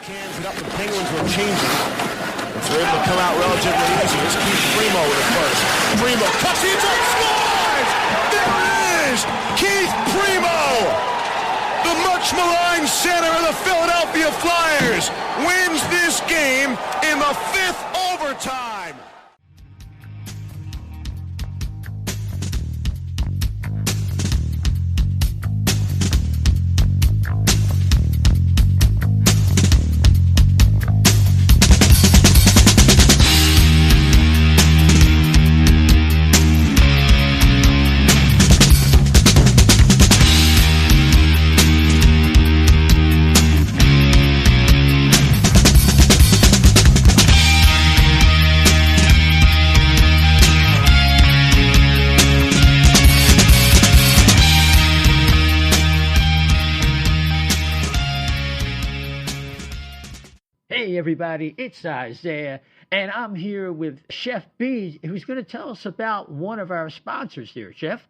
Cans it up, the Penguins were changing. But they're able to come out relatively easy. Here's Keith Primo with it first. Primo cuts it up, scores! There it is! Keith Primo! The much maligned center of the Philadelphia Flyers wins this game in the fifth overtime. Hey everybody, it's Isaiah, and I'm here with Chef B, who's going to tell us about one of our sponsors here. Chef?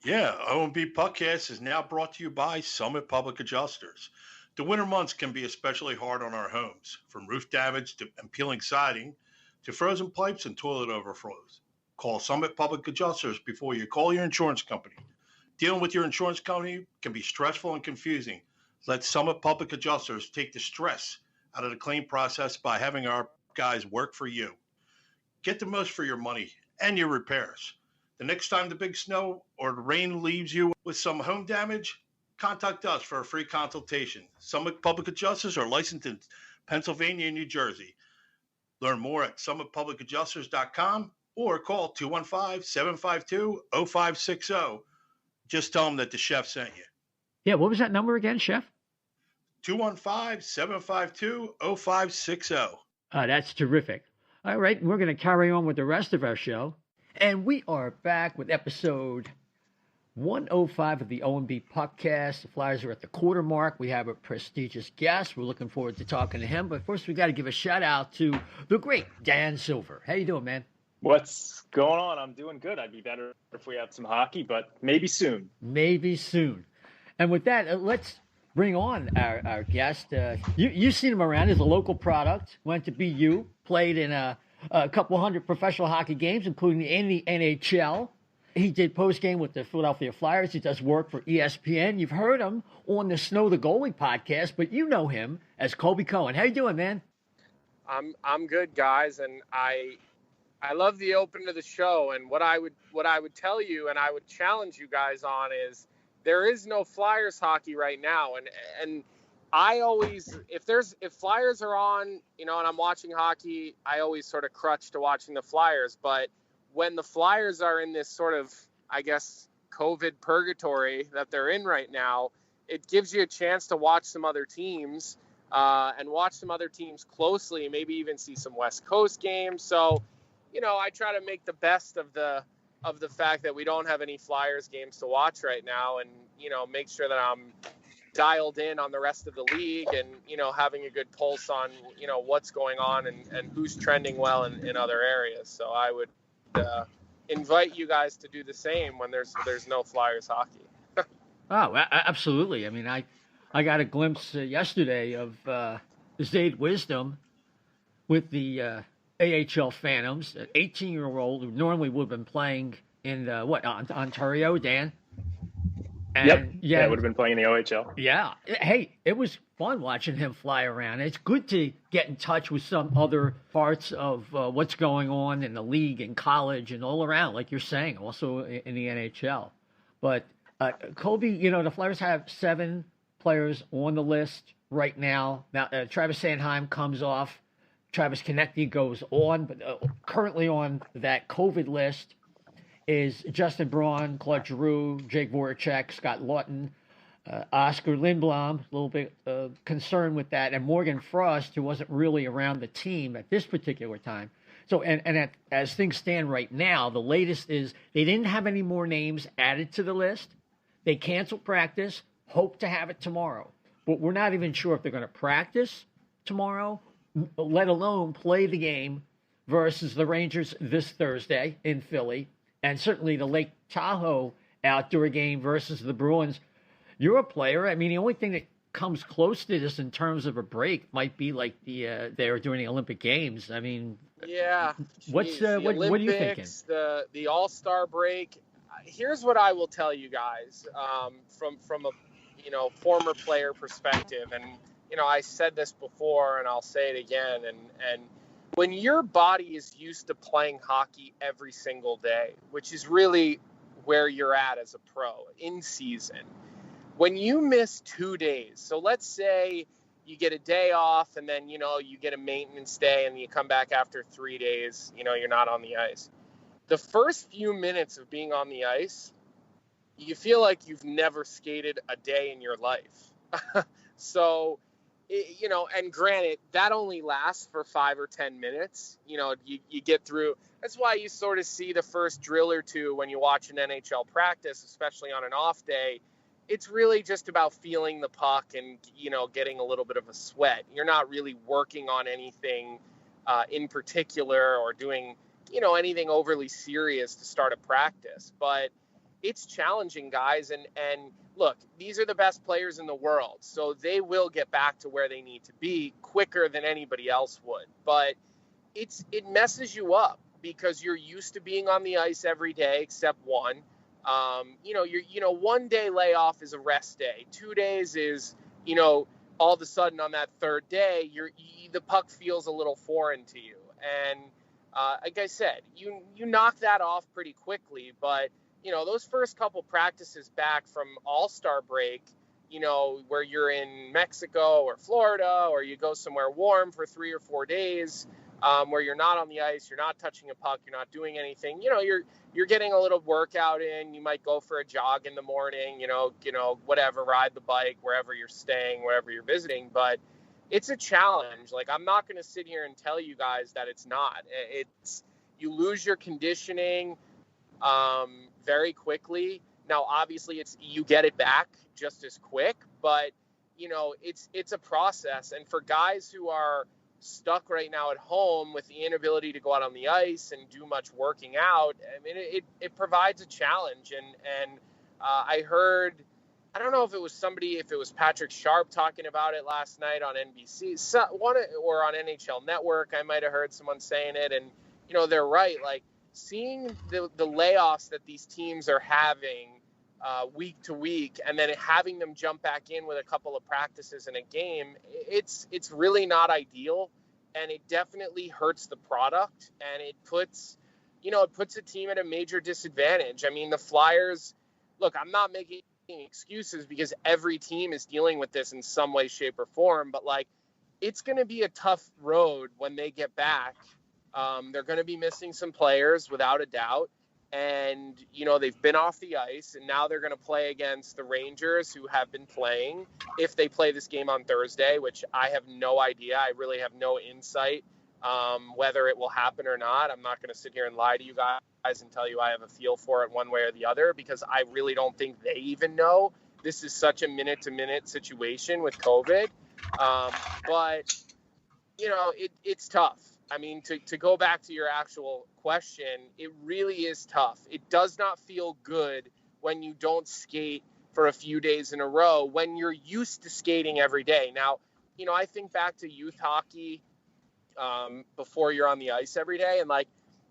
Yeah, O&B Puckcast is now brought to you by Summit Public Adjusters. The winter months can be especially hard on our homes, from roof damage and peeling siding to frozen pipes and toilet overflows. Call Summit Public Adjusters before you call your insurance company. Dealing with your insurance company can be stressful and confusing. Let Summit Public Adjusters take the stress out of the claim process by having our guys work for you. Get the most for your money and your repairs. The next time the big snow or the rain leaves you with some home damage, contact us for a free consultation. Summit Public Adjusters are licensed in Pennsylvania and New Jersey. Learn more at summitpublicadjusters.com or call 215-752-0560. Just tell them that the chef sent you. Yeah, what was that number again, Chef? 215-752-0560. That's terrific. All right, we're going to carry on with the rest of our show. And we are back with episode 105 of the O&B Puckcast. The Flyers are at the quarter mark. We have a prestigious guest. We're looking forward to talking to him. But first, we got to give a shout out to the great Dan Silver. How you doing, man? What's going on? I'm doing good. I'd be better if we had some hockey, but maybe soon. Maybe soon. And with that, let's bring on our guest. You've seen him around. He's a local product. Went to BU. Played in a couple hundred professional hockey games, including in the NHL. He did post-game with the Philadelphia Flyers. He does work for ESPN. You've heard him on the Snow the Goalie podcast, but you know him as Colby Cohen. How you doing, man? I'm good, guys, and I love the open to the show. And what I would tell you, and I would challenge you guys on, is there is no Flyers hockey right now. And I always, if Flyers are on, and I'm watching hockey, I always sort of crutch to watching the Flyers. But when the Flyers are in this sort of, I guess, COVID purgatory that they're in right now, it gives you a chance to watch some other teams and watch some other teams closely, maybe even see some West Coast games. So, I try to make the best of the fact that we don't have any Flyers games to watch right now, and make sure that I'm dialed in on the rest of the league and having a good pulse on what's going on and who's trending well in other areas. So I would invite you guys to do the same when there's no Flyers hockey. Oh, absolutely. I mean, I got a glimpse yesterday of Zayde Wisdom with the AHL Phantoms, an 18-year-old who normally would have been playing in Ontario, Dan? And, yeah, would have been playing in the OHL. Yeah. Hey, it was fun watching him fly around. It's good to get in touch with some other parts of what's going on in the league and college and all around, like you're saying, also in the NHL. But, Colby, the Flyers have 7 players on the list right now. Now, Travis Sanheim comes off. Travis Konecny goes on, but currently on that COVID list is Justin Braun, Claude Giroux, Jake Voracek, Scott Lawton, Oscar Lindblom, a little bit concerned with that, and Morgan Frost, who wasn't really around the team at this particular time. So, as things stand right now, the latest is they didn't have any more names added to the list. They canceled practice, hope to have it tomorrow. But we're not even sure if they're going to practice tomorrow, let alone play the game versus the Rangers this Thursday in Philly, and certainly the Lake Tahoe outdoor game versus the Bruins. You're a player. I mean, the only thing that comes close to this in terms of a break might be like they were doing the Olympic Games. I mean, yeah. What's the what are you thinking? Olympics, the All-Star break. Here's what I will tell you guys from a former player perspective, and I said this before and I'll say it again, and when your body is used to playing hockey every single day, which is really where you're at as a pro in season, when you miss 2 days, so let's say you get a day off and then, you get a maintenance day and you come back after 3 days, you're not on the ice. The first few minutes of being on the ice, you feel like you've never skated a day in your life. So, and granted, that only lasts for 5 or 10 minutes. You get through. That's why you sort of see the first drill or two when you watch an NHL practice, especially on an off day. It's really just about feeling the puck and, getting a little bit of a sweat. You're not really working on anything in particular or doing, anything overly serious to start a practice. But it's challenging, guys. And look, these are the best players in the world, so they will get back to where they need to be quicker than anybody else would. But it messes you up because you're used to being on the ice every day except one. 1 day layoff is a rest day. 2 days is, all of a sudden on that third day, the puck feels a little foreign to you. And like I said, you knock that off pretty quickly, but those first couple practices back from All-Star break, where you're in Mexico or Florida, or you go somewhere warm for 3 or 4 days, where you're not on the ice, you're not touching a puck, you're not doing anything, you're getting a little workout in. You might go for a jog in the morning, whatever, ride the bike, wherever you're staying, wherever you're visiting. But it's a challenge. Like, I'm not going to sit here and tell you guys that it's not. You lose your conditioning very quickly. Now, obviously, you get it back just as quick, but it's a process. And for guys who are stuck right now at home with the inability to go out on the ice and do much working out, I mean, it provides a challenge. And I heard, I don't know if it was Patrick Sharp talking about it last night on NBC, or on NHL Network. I might have heard someone saying it, and they're right. Like, seeing the layoffs that these teams are having week to week, and then having them jump back in with a couple of practices in a game, it's really not ideal, and it definitely hurts the product, and it puts a team at a major disadvantage. I mean, the Flyers, look, I'm not making excuses because every team is dealing with this in some way, shape, or form, but it's going to be a tough road when they get back. They're going to be missing some players without a doubt. And, they've been off the ice, and now they're going to play against the Rangers, who have been playing, if they play this game on Thursday, which I have no idea. I really have no insight whether it will happen or not. I'm not going to sit here and lie to you guys and tell you I have a feel for it one way or the other, because I really don't think they even know. This is such a minute-to-minute situation with COVID. But, it's tough. I mean, to go back to your actual question, it really is tough. It does not feel good when you don't skate for a few days in a row when you're used to skating every day. Now, I think back to youth hockey before you're on the ice every day, and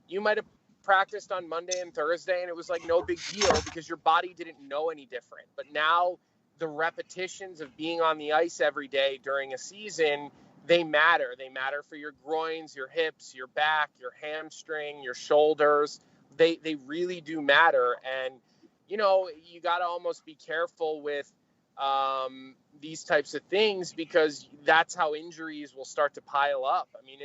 you might have practiced on Monday and Thursday, and it was no big deal because your body didn't know any different. But now the repetitions of being on the ice every day during a season, they matter. They matter for your groins, your hips, your back, your hamstring, your shoulders. They really do matter. And, you got to almost be careful with these types of things, because that's how injuries will start to pile up. I mean,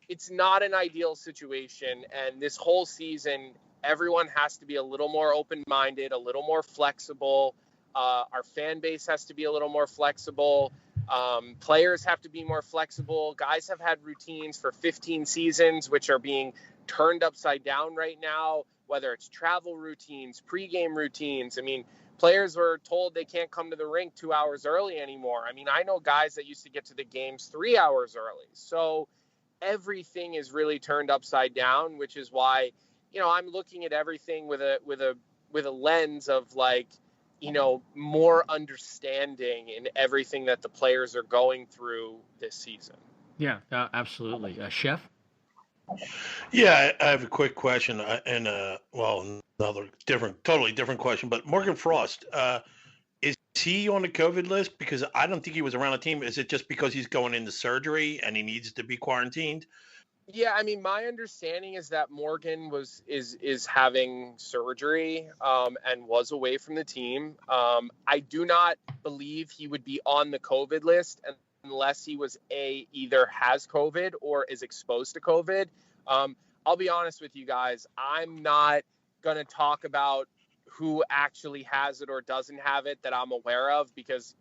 it's not an ideal situation. And this whole season, everyone has to be a little more open-minded, a little more flexible. Our fan base has to be a little more flexible. Players have to be more flexible. Guys have had routines for 15 seasons, which are being turned upside down right now, whether it's travel routines, pregame routines. I mean, players were told they can't come to the rink 2 hours early anymore. I mean, I know guys that used to get to the games 3 hours early. So everything is really turned upside down, which is why, I'm looking at everything with a lens of more understanding in everything that the players are going through this season. Yeah, absolutely. Chef? Yeah, I have a quick question, another totally different question. But Morgan Frost, is he on the COVID list? Because I don't think he was around the team. Is it just because he's going into surgery and he needs to be quarantined? Yeah, I mean, my understanding is that Morgan is having surgery and was away from the team. I do not believe he would be on the COVID list unless he was either has COVID or is exposed to COVID. I'll be honest with you guys. I'm not going to talk about who actually has it or doesn't have it that I'm aware of, because,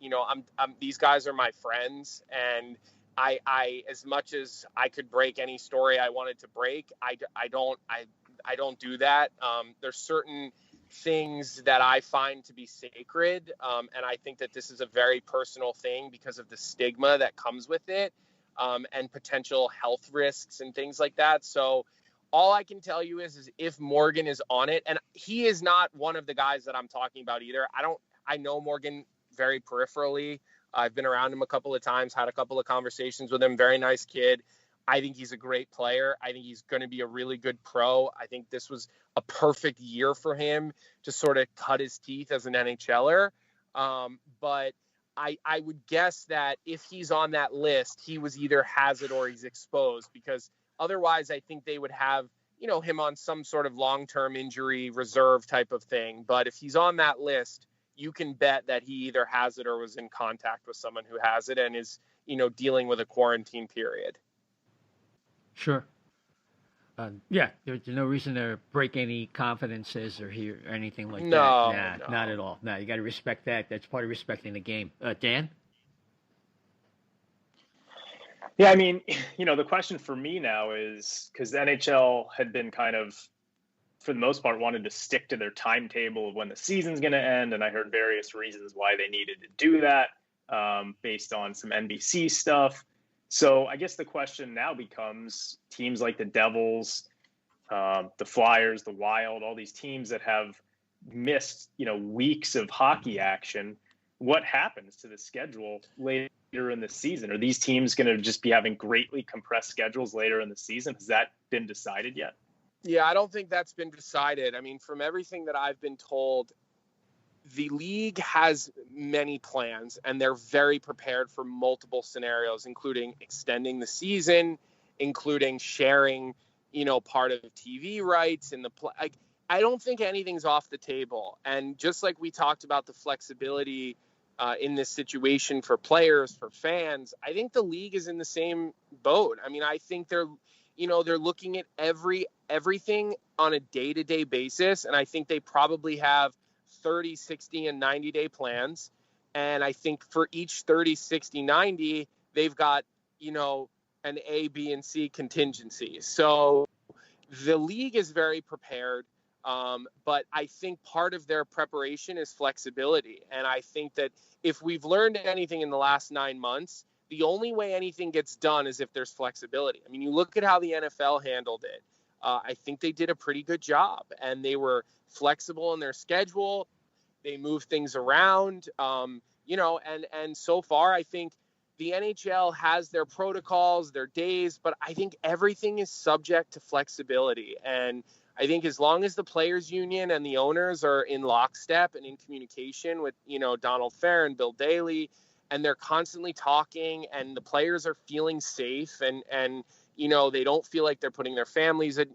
these guys are my friends, and I as much as I could break any story I wanted to break, I don't do that. There's certain things that I find to be sacred. And I think that this is a very personal thing because of the stigma that comes with it, and potential health risks and things like that. So all I can tell you is if Morgan is on it, and he is not one of the guys that I'm talking about either. I know Morgan very peripherally. I've been around him a couple of times, had a couple of conversations with him. Very nice kid. I think he's a great player. I think he's going to be a really good pro. I think this was a perfect year for him to sort of cut his teeth as an NHLer. But I would guess that if he's on that list, he was either has it or he's exposed, because otherwise I think they would have, him on some sort of long-term injury reserve type of thing. But if he's on that list, you can bet that he either has it or was in contact with someone who has it and is, dealing with a quarantine period. Sure. Yeah, there's no reason to break any confidences or anything like that. No, not at all. No, you got to respect that. That's part of respecting the game. Dan? Yeah, I mean, the question for me now is, because the NHL had been kind of, for the most part, wanted to stick to their timetable of when the season's going to end. And I heard various reasons why they needed to do that, based on some NBC stuff. So I guess the question now becomes teams like the Devils, the Flyers, the Wild, all these teams that have missed, weeks of hockey action. What happens to the schedule later in the season? Are these teams going to just be having greatly compressed schedules later in the season? Has that been decided yet? Yeah, I don't think that's been decided. I mean, from everything that I've been told, the league has many plans, and they're very prepared for multiple scenarios, including extending the season, including sharing, part of TV rights in the play. I don't think anything's off the table. And just like we talked about the flexibility in this situation for players, for fans, I think the league is in the same boat. I mean, I think they're looking at everything on a day-to-day basis, and I think they probably have 30, 60, and 90-day plans. And I think for each 30, 60, 90, they've got, an A, B, and C contingency. So the league is very prepared. But I think part of their preparation is flexibility. And I think that if we've learned anything in the last 9 months, the only way anything gets done is if there's flexibility. I mean, you look at how the NFL handled it. I think they did a pretty good job, and they were flexible in their schedule. They moved things around, and so far I think the NHL has their protocols, their days, but I think everything is subject to flexibility. And I think as long as the players union and the owners are in lockstep and in communication with, Donald Fair and Bill Daly, and they're constantly talking, and the players are feeling safe, and they don't feel like they're putting their families at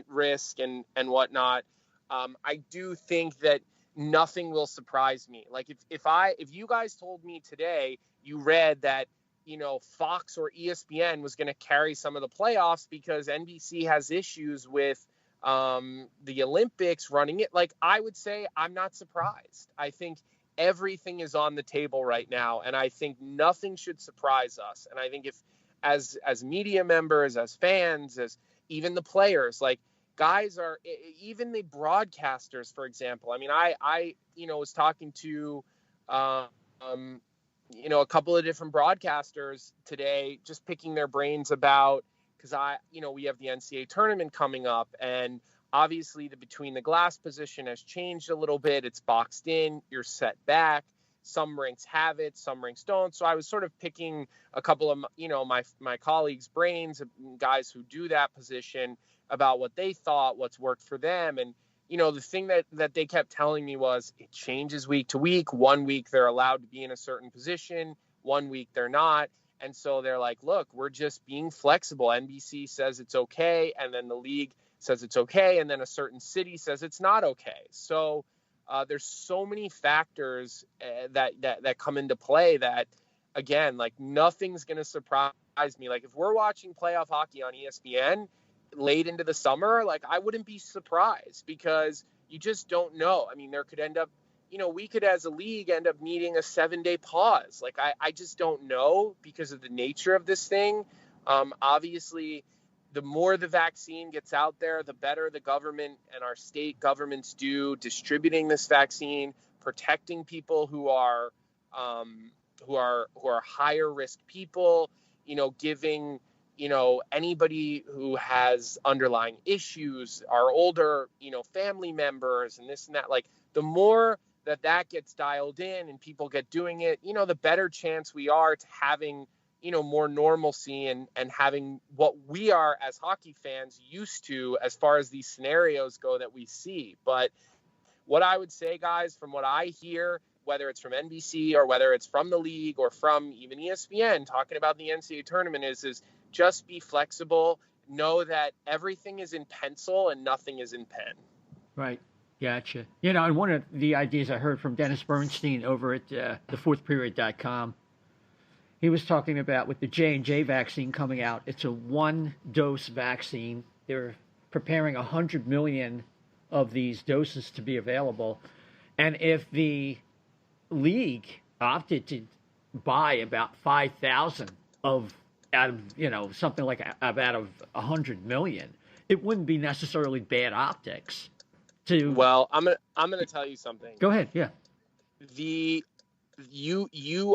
risk and whatnot. I do think that nothing will surprise me. Like if you guys told me today you read that, Fox or ESPN was going to carry some of the playoffs because NBC has issues with the Olympics running it, like, I would say I'm not surprised. I think everything is on the table right now, and I think nothing should surprise us. And I think if as media members, as fans, as even the players, like, guys are, even the broadcasters, for example. I mean, I was talking to a couple of different broadcasters today, just picking their brains about, because we have the NCAA tournament coming up, and Obviously, the between the glass position has changed a little bit. It's boxed in. You're set back. Some rinks have it, some rinks don't. So I was sort of picking a couple of, my colleagues' brains, guys who do that position, about what they thought, what's worked for them. And, the thing that they kept telling me was it changes week to week. 1 week they're allowed to be in a certain position. 1 week they're not. And so they're like, look, we're just being flexible. NBC says it's okay. And then the league says it's okay. And then a certain city says it's not okay. So there's so many factors that come into play that, again, like nothing's going to surprise me. Like if we're watching playoff hockey on ESPN late into the summer, like I wouldn't be surprised because you just don't know. I mean, there could end up, we could as a league end up needing a 7-day pause. Like I just don't know because of the nature of this thing. Obviously, the more the vaccine gets out there, the better the government and our state governments do distributing this vaccine, protecting people who are higher risk people, giving, anybody who has underlying issues, our older, family members and this and that. Like the more that gets dialed in and people get doing it, the better chance we are to having more normalcy and having what we are as hockey fans used to as far as these scenarios go that we see. But what I would say, guys, from what I hear, whether it's from NBC or whether it's from the league or from even ESPN talking about the NCAA tournament is just be flexible. Know that everything is in pencil and nothing is in pen. Right. Gotcha. And one of the ideas I heard from Dennis Bernstein over at thefourthperiod.com, he was talking about with the J&J vaccine coming out, it's a 1-dose vaccine. They're preparing 100 million of these doses to be available. And if the league opted to buy about 5,000 out of, something like out of 100 million, it wouldn't be necessarily bad optics. Well, I'm gonna tell you something. Go ahead. Yeah. You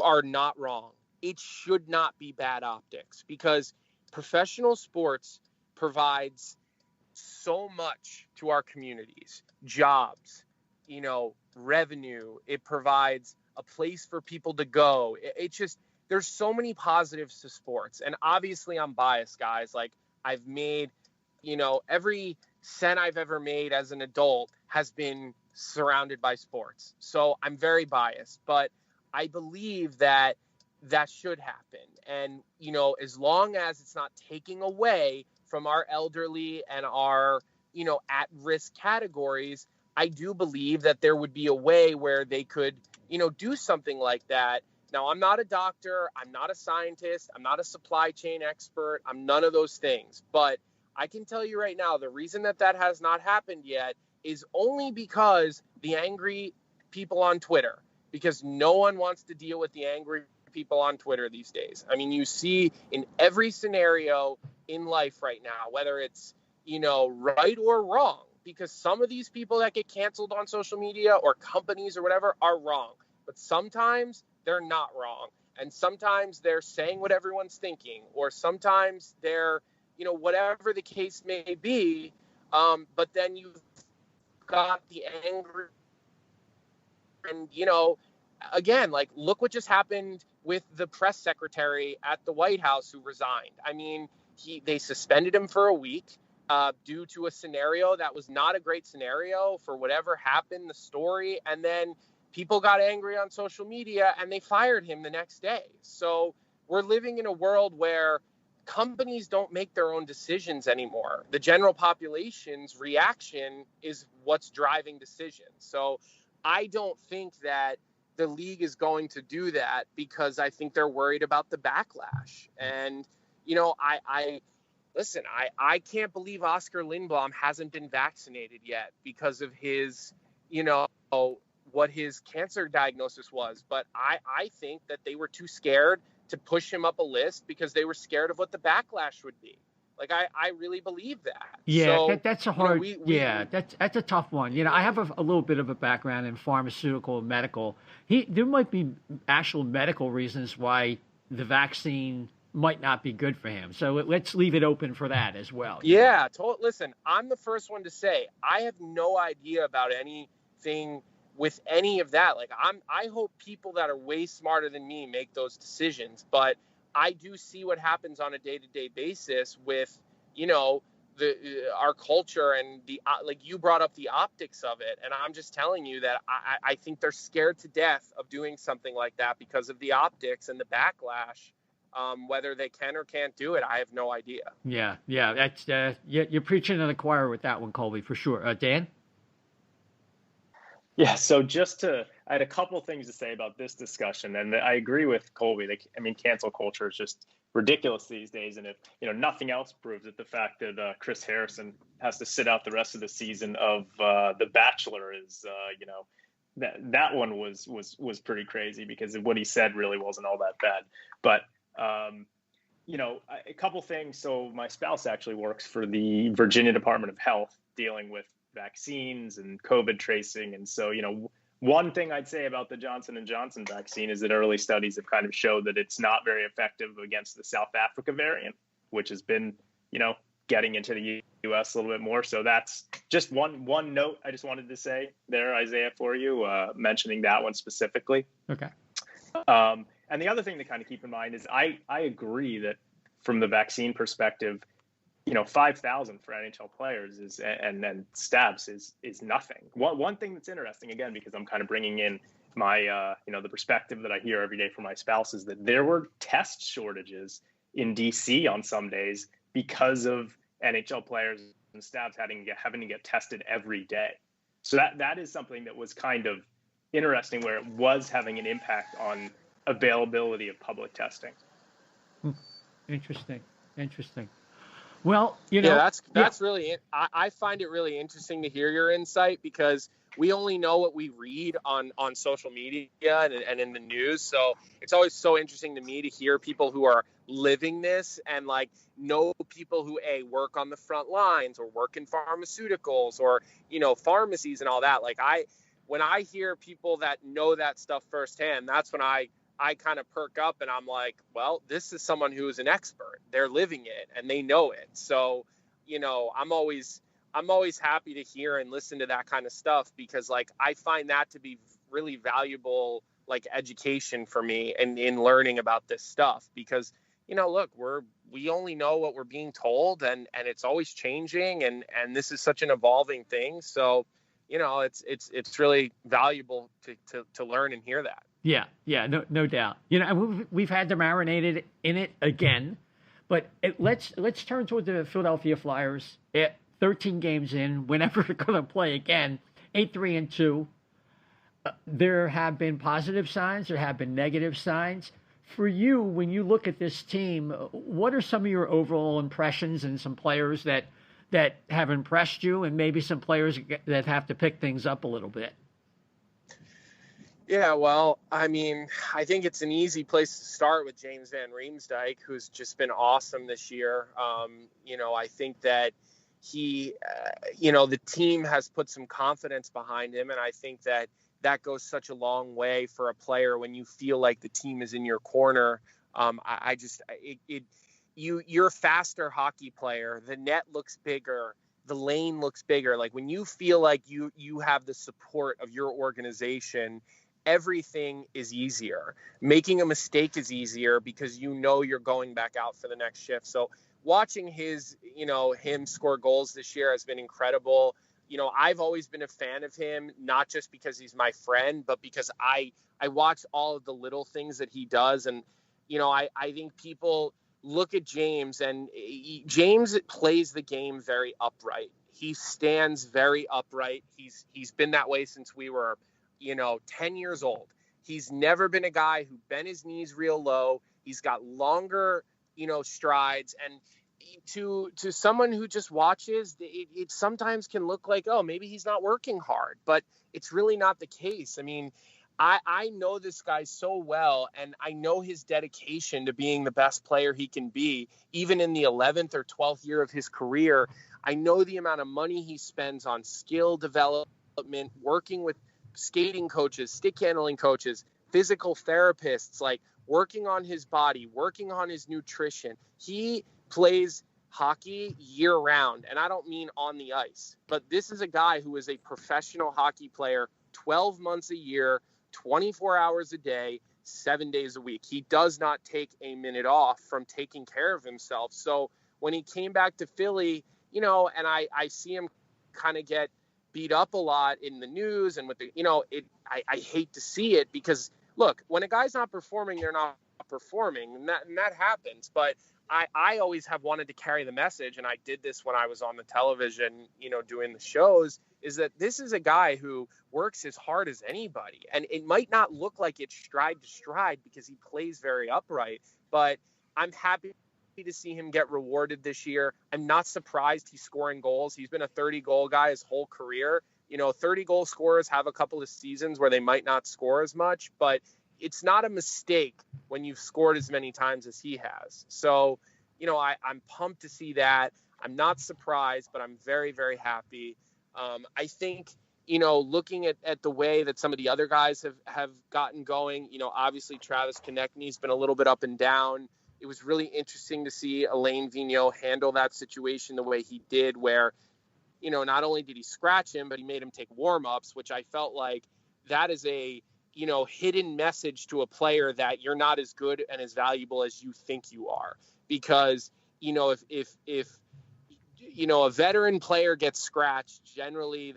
are not wrong. It should not be bad optics because professional sports provides so much to our communities, jobs, revenue. It provides a place for people to go. There's so many positives to sports. And obviously I'm biased, guys. Like I've made, every cent I've ever made as an adult has been surrounded by sports. So I'm very biased, but I believe that should happen. And, as long as it's not taking away from our elderly and our, at-risk categories, I do believe that there would be a way where they could, do something like that. Now, I'm not a doctor. I'm not a scientist. I'm not a supply chain expert. I'm none of those things. But I can tell you right now, the reason that has not happened yet is only because the angry people on Twitter, because no one wants to deal with the angry people on Twitter these days. I mean, you see in every scenario in life right now, whether it's, right or wrong, because some of these people that get canceled on social media or companies or whatever are wrong, but sometimes they're not wrong. And sometimes they're saying what everyone's thinking, or sometimes they're, whatever the case may be. But then you've got the angry and, again, like, look what just happened with the press secretary at the White House who resigned. I mean, they suspended him for a week due to a scenario that was not a great scenario for whatever happened, the story. And then people got angry on social media and they fired him the next day. So we're living in a world where companies don't make their own decisions anymore. The general population's reaction is what's driving decisions. So I don't think that the league is going to do that because I think they're worried about the backlash. And, I can't believe Oscar Lindblom hasn't been vaccinated yet because of his, what his cancer diagnosis was. But I think that they were too scared to push him up a list because they were scared of what the backlash would be. Like, I really believe that. Yeah, so, that's a hard, that's a tough one. I have a little bit of a background in pharmaceutical and medical. There might be actual medical reasons why the vaccine might not be good for him. So let's leave it open for that as well. Yeah, listen, I'm the first one to say I have no idea about anything with any of that. Like I hope people that are way smarter than me make those decisions, but I do see what happens on a day-to-day basis with, our culture and like you brought up the optics of it. And I'm just telling you that I think they're scared to death of doing something like that because of the optics and the backlash. Whether they can or can't do it, I have no idea. Yeah. That's you're preaching to the choir with that one, Colby, for sure. Dan? Yeah, so I had a couple things to say about this discussion, and I agree with Colby. Cancel culture is just ridiculous these days, and if nothing else proves it, the fact that Chris Harrison has to sit out the rest of the season of The Bachelor is, that one was pretty crazy because what he said really wasn't all that bad. But a couple things. So my spouse actually works for the Virginia Department of Health, dealing with vaccines and COVID tracing. And so, one thing I'd say about the Johnson & Johnson vaccine is that early studies have kind of showed that it's not very effective against the South Africa variant, which has been, getting into the U.S. a little bit more. So that's just one note I just wanted to say there, Isaiah, for you, mentioning that one specifically. Okay. And the other thing to kind of keep in mind is I agree that from the vaccine perspective, 5,000 for NHL players and stabs is nothing. One thing that's interesting, again, because I'm kind of bringing in my, the perspective that I hear every day from my spouse, is that there were test shortages in DC on some days because of NHL players and stabs having to get tested every day. So that is something that was kind of interesting, where it was having an impact on availability of public testing. Interesting. Well, that's really, I find it really interesting to hear your insight, because we only know what we read on social media and in the news. So it's always so interesting to me to hear people who are living this and like know people who work on the front lines or work in pharmaceuticals or, pharmacies and all that. Like when I hear people that know that stuff firsthand, that's when I kind of perk up and I'm like, well, this is someone who is an expert. They're living it and they know it. So, I'm always happy to hear and listen to that kind of stuff, because like I find that to be really valuable, like education for me and in learning about this stuff, because, look, we only know what we're being told, and it's always changing, and this is such an evolving thing. So, it's really valuable to learn and hear that. Yeah, no doubt. We've had to marinate in it again, but let's turn toward the Philadelphia Flyers. 13 games in, whenever they're going to play again, 8-3-2. There have been positive signs. There have been negative signs. For you, when you look at this team, what are some of your overall impressions and some players that have impressed you, and maybe some players that have to pick things up a little bit? Yeah, well, I think it's an easy place to start with James Van Riemsdyk, who's just been awesome this year. I think that he, the team has put some confidence behind him, and I think that goes such a long way for a player when you feel like the team is in your corner. You're a faster hockey player. The net looks bigger. The lane looks bigger. Like when you feel like you have the support of your organization, everything is easier. Making a mistake is easier because you're going back out for the next shift. So watching him score goals this year has been incredible. I've always been a fan of him, not just because he's my friend, but because I watch all of the little things that he does. And, I think people look at James, and James plays the game very upright. He stands very upright. He's been that way since we were, 10 years old. He's never been a guy who bent his knees real low. He's got longer, strides. And to someone who just watches, it sometimes can look like, oh, maybe he's not working hard, but it's really not the case. I know this guy so well, and I know his dedication to being the best player he can be, even in the 11th or 12th year of his career. I know the amount of money he spends on skill development, working with skating coaches, stick handling coaches, physical therapists, like working on his body, working on his nutrition. He plays hockey year round, and I don't mean on the ice, but this is a guy who is a professional hockey player 12 months a year, 24 hours a day, 7 days a week. He does not take a minute off from taking care of himself. So when he came back to Philly, you know, and I see him kind of get beat up a lot in the news and with the, you know, I hate to see it because look, when a guy's not performing, they're not performing, and that happens. But I always have wanted to carry the message, and I did this when I was on the television, you know, doing the shows, is that this is a guy who works as hard as anybody. And it might not look like it's stride to stride because he plays very upright, but I'm happy to see him get rewarded this year. I'm not surprised he's scoring goals. He's been a 30-goal guy his whole career. You know, 30-goal scorers have a couple of seasons where they might not score as much, but it's not a mistake when you've scored as many times as he has. So, you know, I'm pumped to see that. I'm not surprised, but I'm very, very happy. I think, you know, looking at the way that some of the other guys have gotten going, you know, obviously Travis Konechny's been a little bit up and down. It was really interesting to see Alain Vigneault handle that situation the way he did, where, you know, not only did he scratch him, but he made him take warm-ups, which I felt like that is a, you know, hidden message to a player that you're not as good and as valuable as you think you are. Because, you know, if you know, a veteran player gets scratched, generally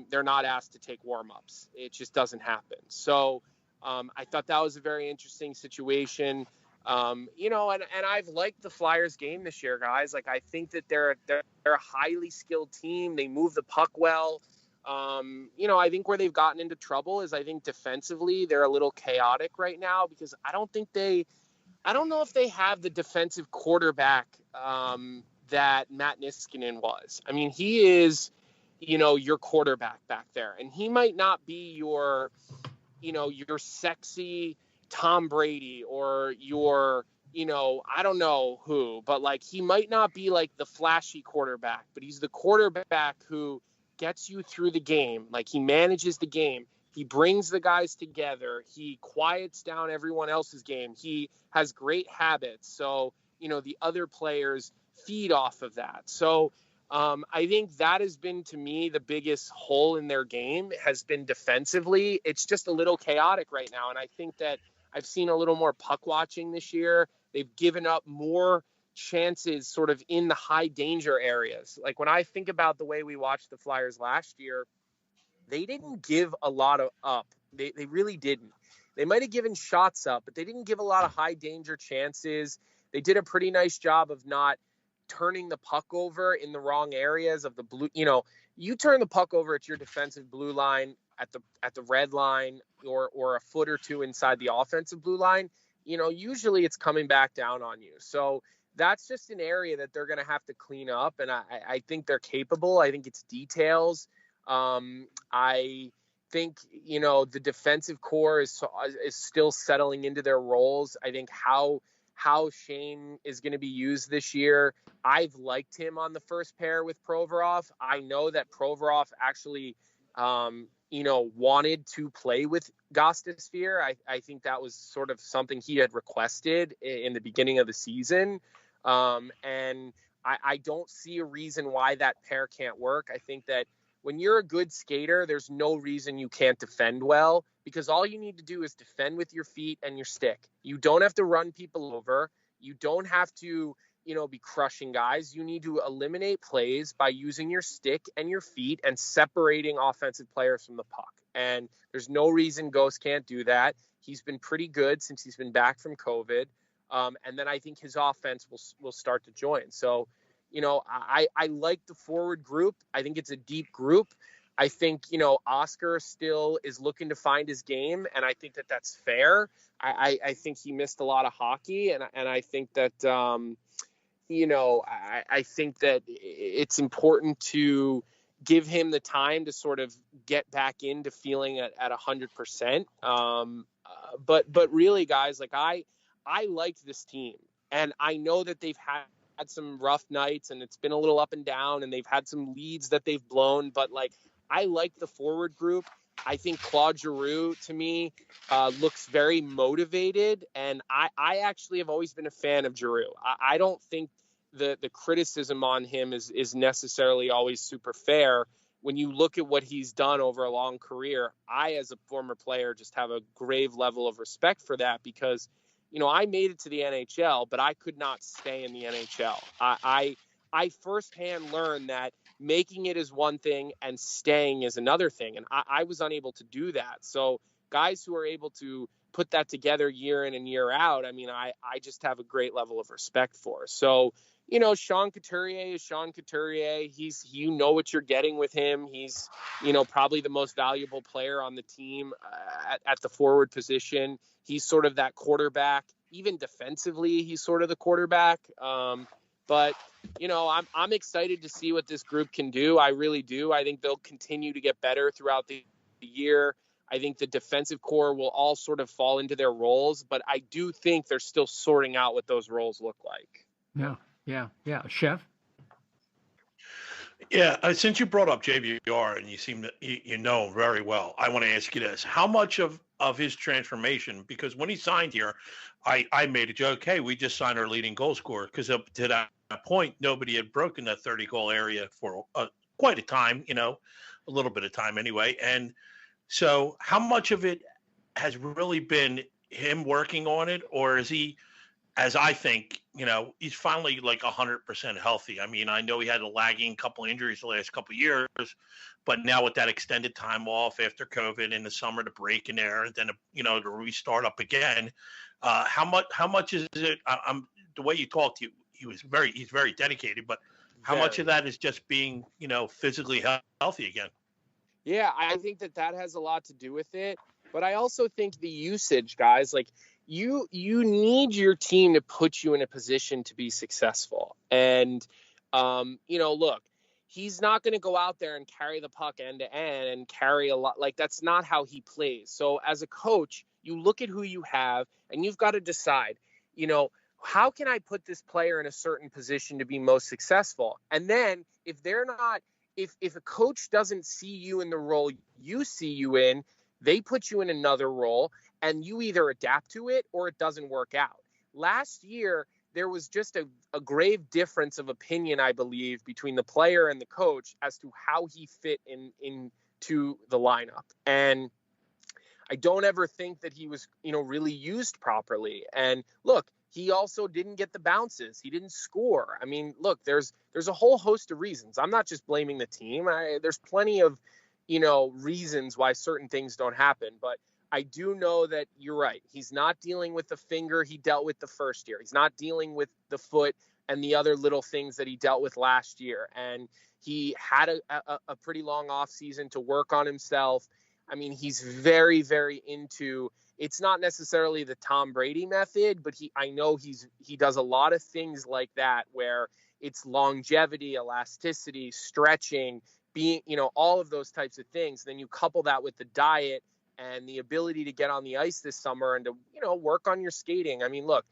they're not asked to take warm-ups. It just doesn't happen. So I thought that was a very interesting situation. You know, and I've liked the Flyers game this year, guys. Like, I think that they're a highly skilled team. They move the puck well. You know, I think where they've gotten into trouble is I think defensively they're a little chaotic right now because I don't know if they have the defensive quarterback that Matt Niskanen was. I mean, he is, you know, your quarterback back there, and he might not be your, you know, your sexy Tom Brady or your, you know, I don't know who, but like he might not be like the flashy quarterback, but he's the quarterback who gets you through the game. Like he manages the game. He brings the guys together. He quiets down everyone else's game. He has great habits. So, you know, the other players feed off of that. So I think that has been, to me, the biggest hole in their game has been defensively. It's just a little chaotic right now. And I think that I've seen a little more puck watching this year. They've given up more chances sort of in the high danger areas. Like when I think about the way we watched the Flyers last year, they didn't give a lot of up. They really didn't. They might have given shots up, but they didn't give a lot of high danger chances. They did a pretty nice job of not turning the puck over in the wrong areas of the blue. You know, you turn the puck over at your defensive blue line, at the red line, or a foot or two inside the offensive blue line, you know, usually it's coming back down on you. So that's just an area that they're going to have to clean up. And I think they're capable. I think it's details. I think, you know, the defensive core is still settling into their roles. I think how Shane is going to be used this year. I've liked him on the first pair with Provorov. I know that Provorov actually, you know, wanted to play with Gostisbehere. I think that was sort of something he had requested in the beginning of the season. And I don't see a reason why that pair can't work. I think that when you're a good skater, there's no reason you can't defend well, because all you need to do is defend with your feet and your stick. You don't have to run people over. You don't have to, you know, be crushing guys. You need to eliminate plays by using your stick and your feet and separating offensive players from the puck. And there's no reason Ghost can't do that. He's been pretty good since he's been back from COVID. And then I think his offense will start to join. So, you know, I like the forward group. I think it's a deep group. I think, you know, Oscar still is looking to find his game, and I think that that's fair. I think he missed a lot of hockey, and I think that, you know, I think that it's important to give him the time to sort of get back into feeling at 100%. But really, guys, like I liked this team, and I know that they've had some rough nights and it's been a little up and down and they've had some leads that they've blown, but like I like the forward group. I think Claude Giroux, to me, looks very motivated. And I actually have always been a fan of Giroux. I don't think the criticism on him is necessarily always super fair. When you look at what he's done over a long career, I, as a former player, just have a grave level of respect for that because, I made it to the NHL, but I could not stay in the NHL. I firsthand learned that making it is one thing and staying is another thing. And I was unable to do that. So guys who are able to put that together year in and year out, I mean, I just have a great level of respect for. So, Sean Couturier is Sean Couturier. You know what you're getting with him. He's, probably the most valuable player on the team at the forward position. He's sort of that quarterback. Even defensively, he's sort of the quarterback. But, I'm excited to see what this group can do. I really do. I think they'll continue to get better throughout the year. I think the defensive core will all sort of fall into their roles, but I do think they're still sorting out what those roles look like. Yeah. Chef? Yeah, since you brought up JVR and you seem to you know him very well, I want to ask you this: how much of his transformation? Because when he signed here, I made a joke. Hey, we just signed our leading goal scorer because up to that point, nobody had broken that 30-goal area for quite a time. A little bit of time anyway. And so, how much of it has really been him working on it, or is he? As I think, he's finally like 100% healthy. I mean, I know he had a lagging couple injuries the last couple of years, but now with that extended time off after COVID in the summer, to break in there, and then to restart up again, how much is it? The way you talked, he's very dedicated, but how much of that is just being physically healthy again? Yeah, I think that has a lot to do with it, but I also think the usage, guys, like. You need your team to put you in a position to be successful. And, look, he's not going to go out there and carry the puck end to end and carry a lot. Like, that's not how he plays. So as a coach, you look at who you have and you've got to decide, how can I put this player in a certain position to be most successful? And then if they're not, if a coach doesn't see you in the role you see you in, they put you in another role and you either adapt to it or it doesn't work out. Last year, there was just a grave difference of opinion, I believe, between the player and the coach as to how he fit into the lineup. And I don't ever think that he was, really used properly. And look, he also didn't get the bounces. He didn't score. I mean, look, there's a whole host of reasons. I'm not just blaming the team. There's plenty of reasons why certain things don't happen. But I do know that you're right. He's not dealing with the finger he dealt with the first year. He's not dealing with the foot and the other little things that he dealt with last year. And he had a pretty long off season to work on himself. I mean, he's very, very into, it's not necessarily the Tom Brady method, but I know he does a lot of things like that where it's longevity, elasticity, stretching, being, all of those types of things. Then you couple that with the diet and the ability to get on the ice this summer and to, work on your skating. I mean, look,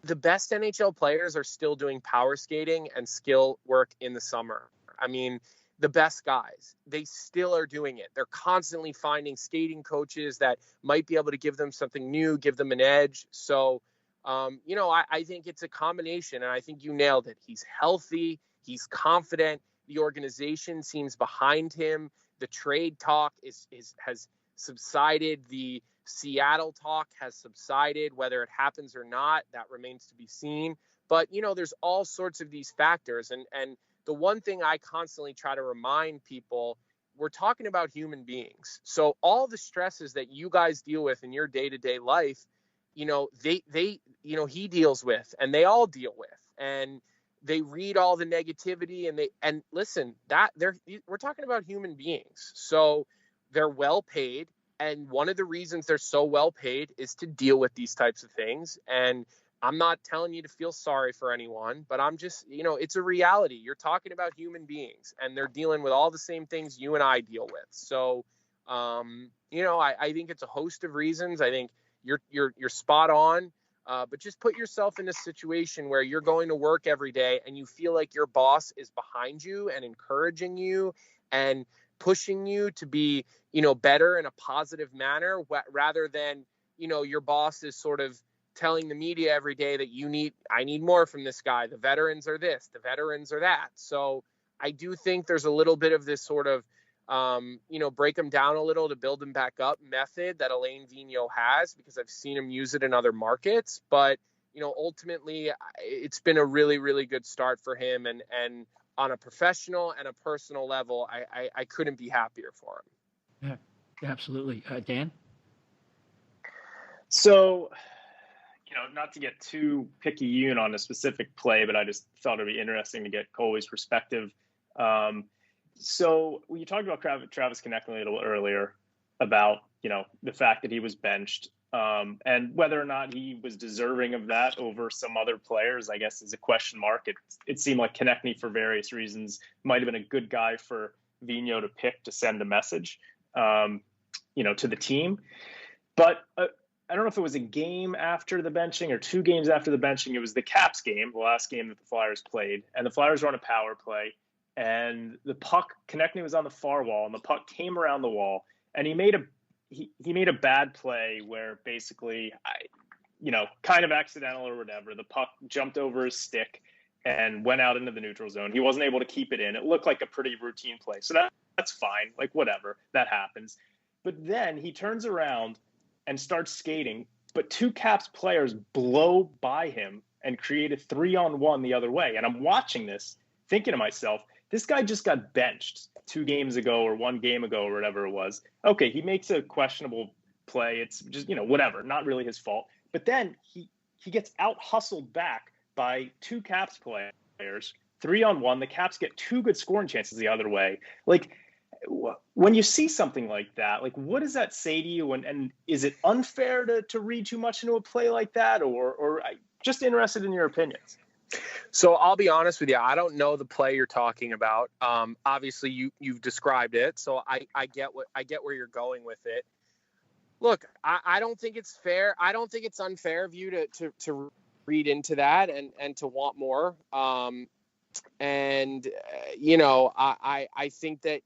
the best NHL players are still doing power skating and skill work in the summer. I mean, the best guys, they still are doing it. They're constantly finding skating coaches that might be able to give them something new, give them an edge. So, I think it's a combination, and I think you nailed it. He's healthy. He's confident. The organization seems behind him. The trade talk has subsided. The Seattle talk has subsided. Whether it happens or not, that remains to be seen. But, there's all sorts of these factors. And the one thing I constantly try to remind people, we're talking about human beings. So all the stresses that you guys deal with in your day-to-day life, he deals with, and they all deal with. And they read all the negativity and listen, we're talking about human beings. So they're well paid. And one of the reasons they're so well paid is to deal with these types of things. And I'm not telling you to feel sorry for anyone, but I'm just, it's a reality. You're talking about human beings and they're dealing with all the same things you and I deal with. So, I think it's a host of reasons. I think you're spot on. But just put yourself in a situation where you're going to work every day and you feel like your boss is behind you and encouraging you and pushing you to be, better in a positive manner, rather than, your boss is sort of telling the media every day that I need more from this guy. The veterans are this, the veterans are that. So I do think there's a little bit of this sort of, break them down a little to build them back up method that Alain Vigneault has, because I've seen him use it in other markets. But, ultimately it's been a really, really good start for him. And on a professional and a personal level, I couldn't be happier for him. Yeah, absolutely. Dan? So, not to get too picayune on a specific play, but I just thought it'd be interesting to get Colby's perspective. So when you talked about Travis Konechny a little earlier about, the fact that he was benched, and whether or not he was deserving of that over some other players, I guess is a question mark. It seemed like Konechny, for various reasons, might have been a good guy for Vigneault to pick to send a message, to the team. But I don't know if it was a game after the benching or 2 games after the benching. It was the Caps game, the last game that the Flyers played, and the Flyers were on a power play, and the puck, Konechny was on the far wall, and the puck came around the wall, and he made a bad play where basically, kind of accidental or whatever, the puck jumped over his stick and went out into the neutral zone. He wasn't able to keep it in. It looked like a pretty routine play, so that's fine. Like, whatever, that happens. But then he turns around and starts skating, but 2 Caps players blow by him and create a 3-on-1 the other way. And I'm watching this thinking to myself, this guy just got benched 2 games ago or 1 game ago or whatever it was. Okay, he makes a questionable play. It's just, whatever, not really his fault. But then he gets out-hustled back by 2 Caps players, 3-on-1. The Caps get 2 good scoring chances the other way. Like, when you see something like that, like, what does that say to you? And is it unfair to read too much into a play like that? Or just interested in your opinions? So I'll be honest with you. I don't know the play you're talking about. Obviously you've described it. So I get where you're going with it. Look, I don't think it's fair. I don't think it's unfair of you to read into that and to want more. I think that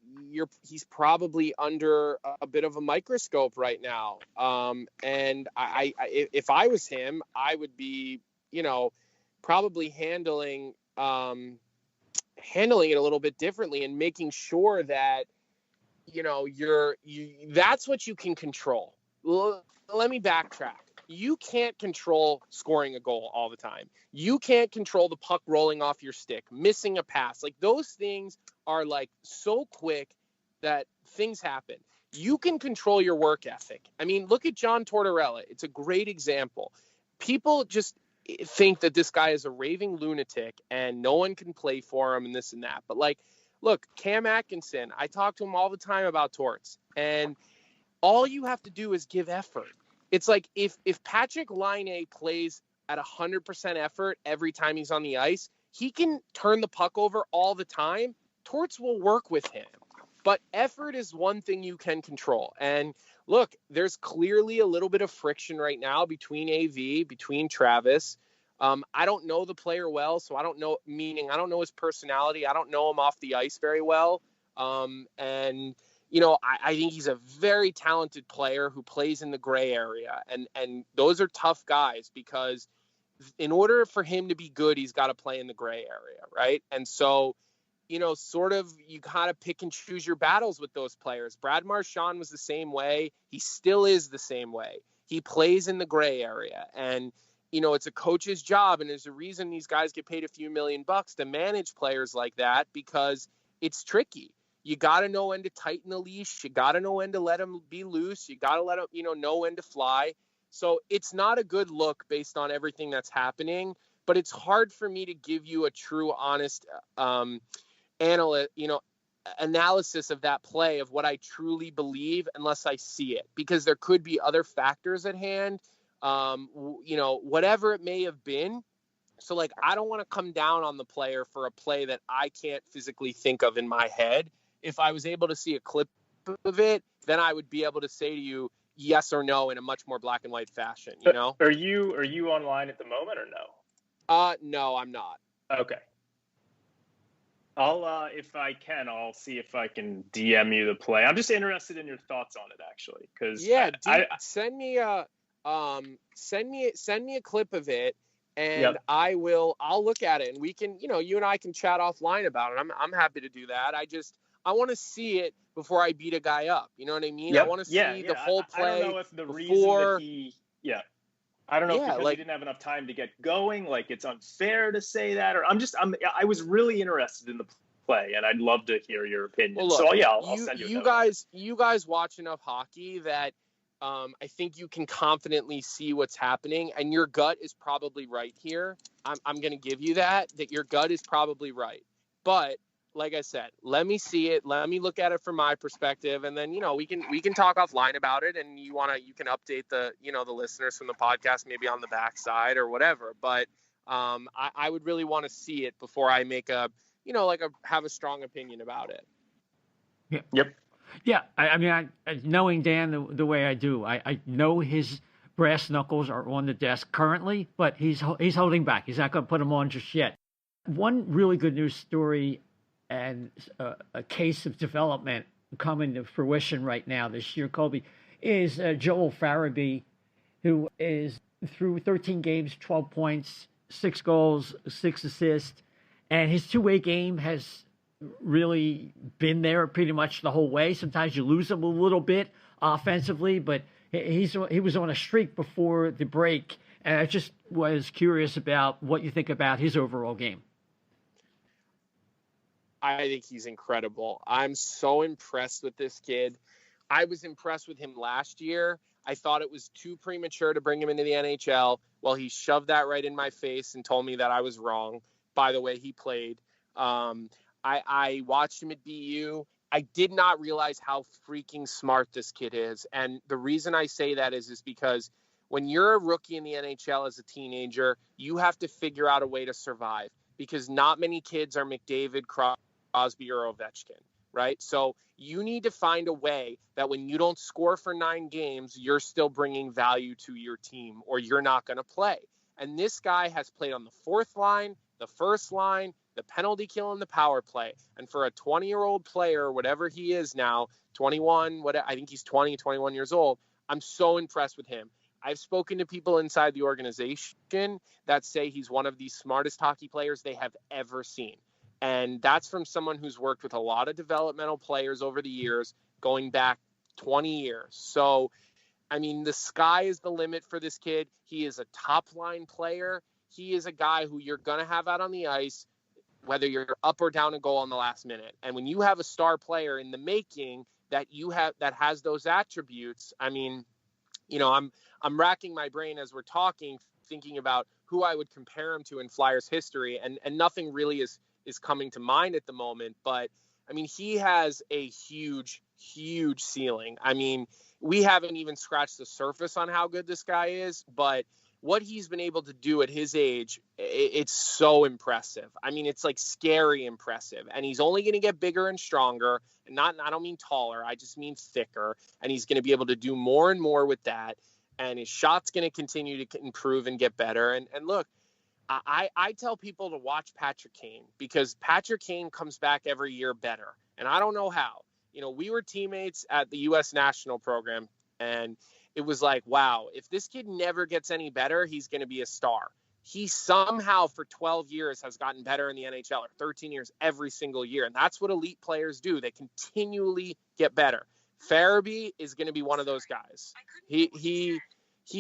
he's probably under a bit of a microscope right now. If I was him, I would be, probably handling it a little bit differently and making sure that, that's what you can control. Let me backtrack. You can't control scoring a goal all the time. You can't control the puck rolling off your stick, missing a pass. Like, those things are like so quick that things happen. You can control your work ethic. I mean, look at John Tortorella. It's a great example. People just think that this guy is a raving lunatic and no one can play for him and this and that. But, like, look, Cam Atkinson, I talk to him all the time about Torts, and all you have to do is give effort. It's like if Patrick Laine plays at 100% effort every time he's on the ice, he can turn the puck over all the time. Torts will work with him. But effort is one thing you can control. And look, there's clearly a little bit of friction right now between AV, between Travis. I don't know the player well, so I don't know his personality. I don't know him off the ice very well. I think he's a very talented player who plays in the gray area. And those are tough guys, because in order for him to be good, he's got to play in the gray area, right? And so, sort of you got to pick and choose your battles with those players. Brad Marchand was the same way. He still is the same way. He plays in the gray area. And, it's a coach's job. And there's a reason these guys get paid a few $1 million to manage players like that, because it's tricky. You got to know when to tighten the leash. You got to know when to let them be loose. You got to let them, know when to fly. So it's not a good look based on everything that's happening, but it's hard for me to give you a true, honest analysis of that play, of what I truly believe, unless I see it, because there could be other factors at hand, whatever it may have been. So, like, I don't want to come down on the player for a play that I can't physically think of in my head. If I was able to see a clip of it, then I would be able to say to you yes or no in a much more black and white fashion, Are you online at the moment or no? No, I'm not. Okay. If I can, I'll see if I can DM you the play. I'm just interested in your thoughts on it, actually, because send me a clip of it, and Yep. I'll look at it, and we can, you and I can chat offline about it. I'm happy to do that. I want to see it before I beat a guy up. You know what I mean? Yep. I want to see the whole play. I don't know if the before... reason that I don't know if because like, he didn't have enough time to get going, like it's unfair to say that, or I was really interested in the play, and I'd love to hear your opinion. Well, look, so yeah, I'll send you. You guys watch enough hockey that I think you can confidently see what's happening, and your gut is probably right here. I'm going to give you that your gut is probably right, but like I said, let me see it. Let me look at it from my perspective, and then we can talk offline about it. And you can update the the listeners from the podcast maybe on the backside or whatever. But I would really want to see it before I make have a strong opinion about it. Yeah. Yep. Yeah. I mean, knowing Dan the way I do, I know his brass knuckles are on the desk currently, but he's holding back. He's not going to put them on just yet. One really good news story and a case of development coming to fruition right now this year, Colby, is Joel Farabee, who is through 13 games, 12 points, 6 goals, 6 assists, and his two-way game has really been there pretty much the whole way. Sometimes you lose him a little bit offensively, but he was on a streak before the break, and I just was curious about what you think about his overall game. I think he's incredible. I'm so impressed with this kid. I was impressed with him last year. I thought it was too premature to bring him into the NHL. Well, he shoved that right in my face and told me that I was wrong by the way he played. I watched him at BU. I did not realize how freaking smart this kid is. And the reason I say that is because when you're a rookie in the NHL as a teenager, you have to figure out a way to survive because not many kids are McDavid, Crosby, or Ovechkin, right? So you need to find a way that when you don't score for 9 games, you're still bringing value to your team or you're not going to play. And this guy has played on the 4th line, the 1st line, the penalty kill, and the power play. And for a 20-year-old player, whatever he is now, 21, I think he's 20, 21 years old, I'm so impressed with him. I've spoken to people inside the organization that say he's one of the smartest hockey players they have ever seen. And that's from someone who's worked with a lot of developmental players over the years, going back 20 years. So, I mean, the sky is the limit for this kid. He is a top-line player. He is a guy who you're going to have out on the ice, whether you're up or down a goal in the last minute. And when you have a star player in the making that has those attributes, I mean, I'm racking my brain as we're talking, thinking about who I would compare him to in Flyers history, and nothing really is coming to mind at the moment. But I mean, he has a huge ceiling. I mean, we haven't even scratched the surface on how good this guy is, but what he's been able to do at his age, it's so impressive. I mean, it's like scary impressive. And he's only going to get bigger and stronger. And I don't mean taller, I just mean thicker. And he's going to be able to do more and more with that. And his shot's going to continue to improve and get better. And look, I tell people to watch Patrick Kane because Patrick Kane comes back every year better. And I don't know how. We were teammates at the U.S. national program, and it was like, wow, if this kid never gets any better, he's going to be a star. He somehow for 12 years has gotten better in the NHL, or 13 years every single year. And that's what elite players do. They continually get better. Farabee is going to be one of those guys. He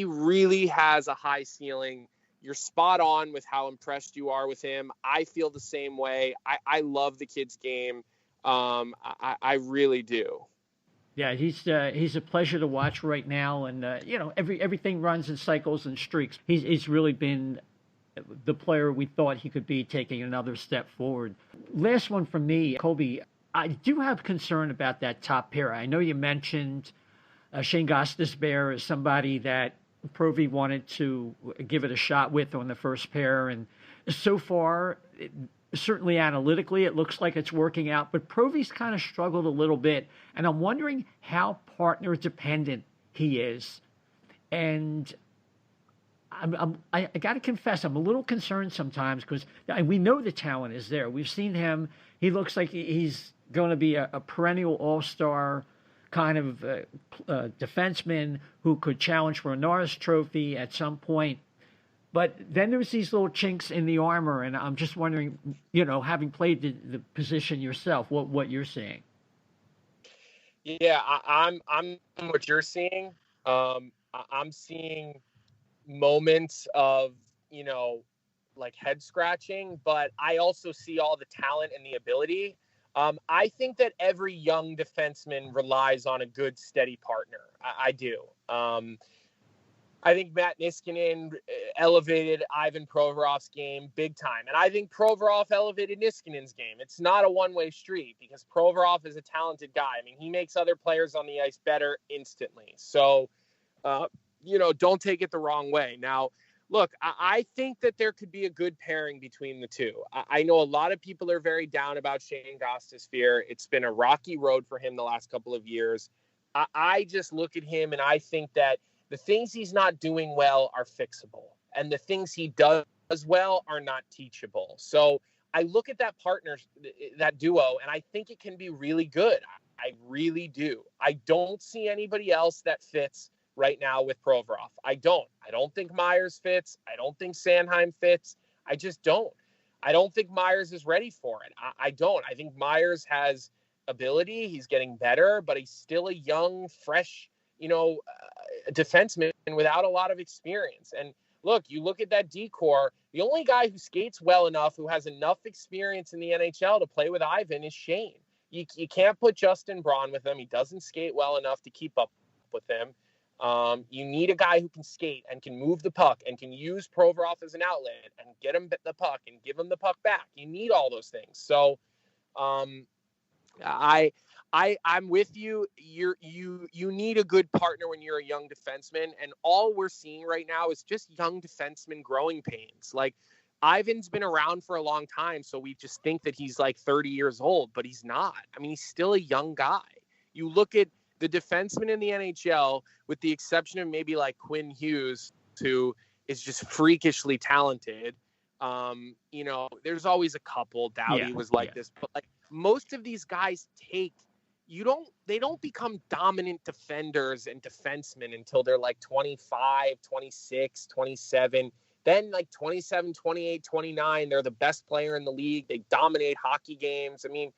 really has a high ceiling. You're spot on with how impressed you are with him. I feel the same way. I love the kid's game. I really do. Yeah, he's a pleasure to watch right now, and everything runs in cycles and streaks. He's really been the player we thought he could be, taking another step forward. Last one from me, Colby. I do have concern about that top pair. I know you mentioned Shane Gostisbehere as somebody that Provy wanted to give it a shot with on the first pair, and so far, certainly analytically, it looks like it's working out, but Provy's kind of struggled a little bit, and I'm wondering how partner dependent he is. And I got to confess, I'm a little concerned sometimes because we know the talent is there. We've seen him. He looks like he's going to be a perennial all-star kind of defenseman who could challenge for a Norris Trophy at some point. But then there's these little chinks in the armor, and I'm just wondering, having played the position yourself, what you're seeing. Yeah, I'm what you're seeing. I'm seeing moments of, like head scratching, but I also see all the talent and the ability. I think that every young defenseman relies on a good, steady partner. I do. I think Matt Niskanen elevated Ivan Provorov's game big time. And I think Provorov elevated Niskanen's game. It's not a one-way street because Provorov is a talented guy. I mean, he makes other players on the ice better instantly. So, don't take it the wrong way. Now, look, I think that there could be a good pairing between the two. I know a lot of people are very down about Shane Gostisbehere. It's been a rocky road for him the last couple of years. I just look at him and I think that the things he's not doing well are fixable, and the things he does well are not teachable. So I look at that partner, that duo, and I think it can be really good. I really do. I don't see anybody else that fits right now with Provorov. I don't think Myers fits. I don't think Sanheim fits. I just don't. I don't think Myers is ready for it. I don't. I think Myers has ability. He's getting better, but he's still a young, fresh, defenseman without a lot of experience. And look, you look at that D-core, the only guy who skates well enough, who has enough experience in the NHL to play with Ivan is Shane. You can't put Justin Braun with him. He doesn't skate well enough to keep up with him. You need a guy who can skate and can move the puck and can use Provorov as an outlet and get him the puck and give him the puck back. You need all those things. So I'm with you. You need a good partner when you're a young defenseman, and all we're seeing right now is just young defensemen growing pains. Like, Ivan's been around for a long time, so we just think that he's like 30 years old, but he's not. I mean, he's still a young guy. You look at the defensemen in the NHL, with the exception of maybe like Quinn Hughes, who is just freakishly talented. There's always a couple. Doughty was like this, but like most of these guys they don't become dominant defenders and defensemen until they're like 25, 26, 27. Then like 27, 28, 29, they're the best player in the league. They dominate hockey games. I mean,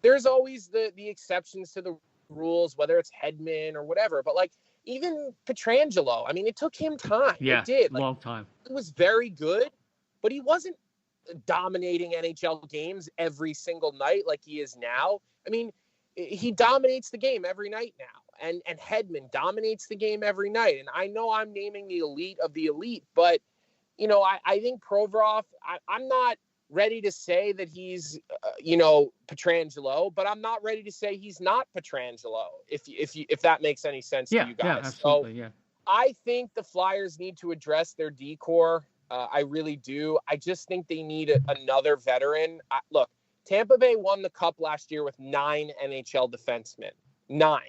there's always the exceptions to the rules, whether it's Hedman or whatever. But like even Pietrangelo, I mean, it took him time. Yeah, it did. Long time. It was very good, but he wasn't dominating NHL games every single night like he is now. I mean, he dominates the game every night now. And Hedman dominates the game every night. And I know I'm naming the elite of the elite, but, I think Provorov, I'm not ready to say that he's, Pietrangelo, but I'm not ready to say he's not Pietrangelo, if that makes any sense to you guys. Yeah, absolutely, so I think the Flyers need to address their D-core. I really do. I just think they need another veteran. Look, Tampa Bay won the Cup last year with 9 NHL defensemen. 9.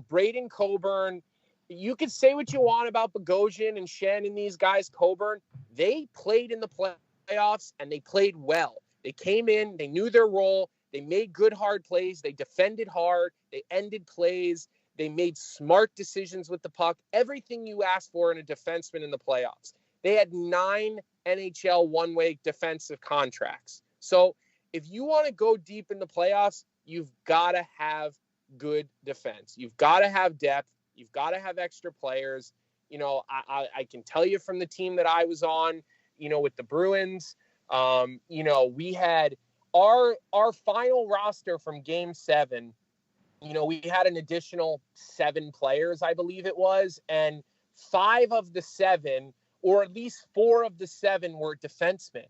Braden Coburn, you could say what you want about Bogosian and Shen and these guys. Coburn, they played in the playoffs and they played well. They came in, they knew their role, they made good hard plays, they defended hard, they ended plays, they made smart decisions with the puck, everything you asked for in a defenseman in the playoffs. They had 9 NHL one-way defensive contracts. So if you want to go deep in the playoffs, you've got to have good defense. You've got to have depth. You've got to have extra players. I can tell you from the team that I was on, with the Bruins, we had our final roster from Game 7. We had an additional 7 players, I believe it was, and 5 of the 7, or at least 4 of the 7, were defensemen.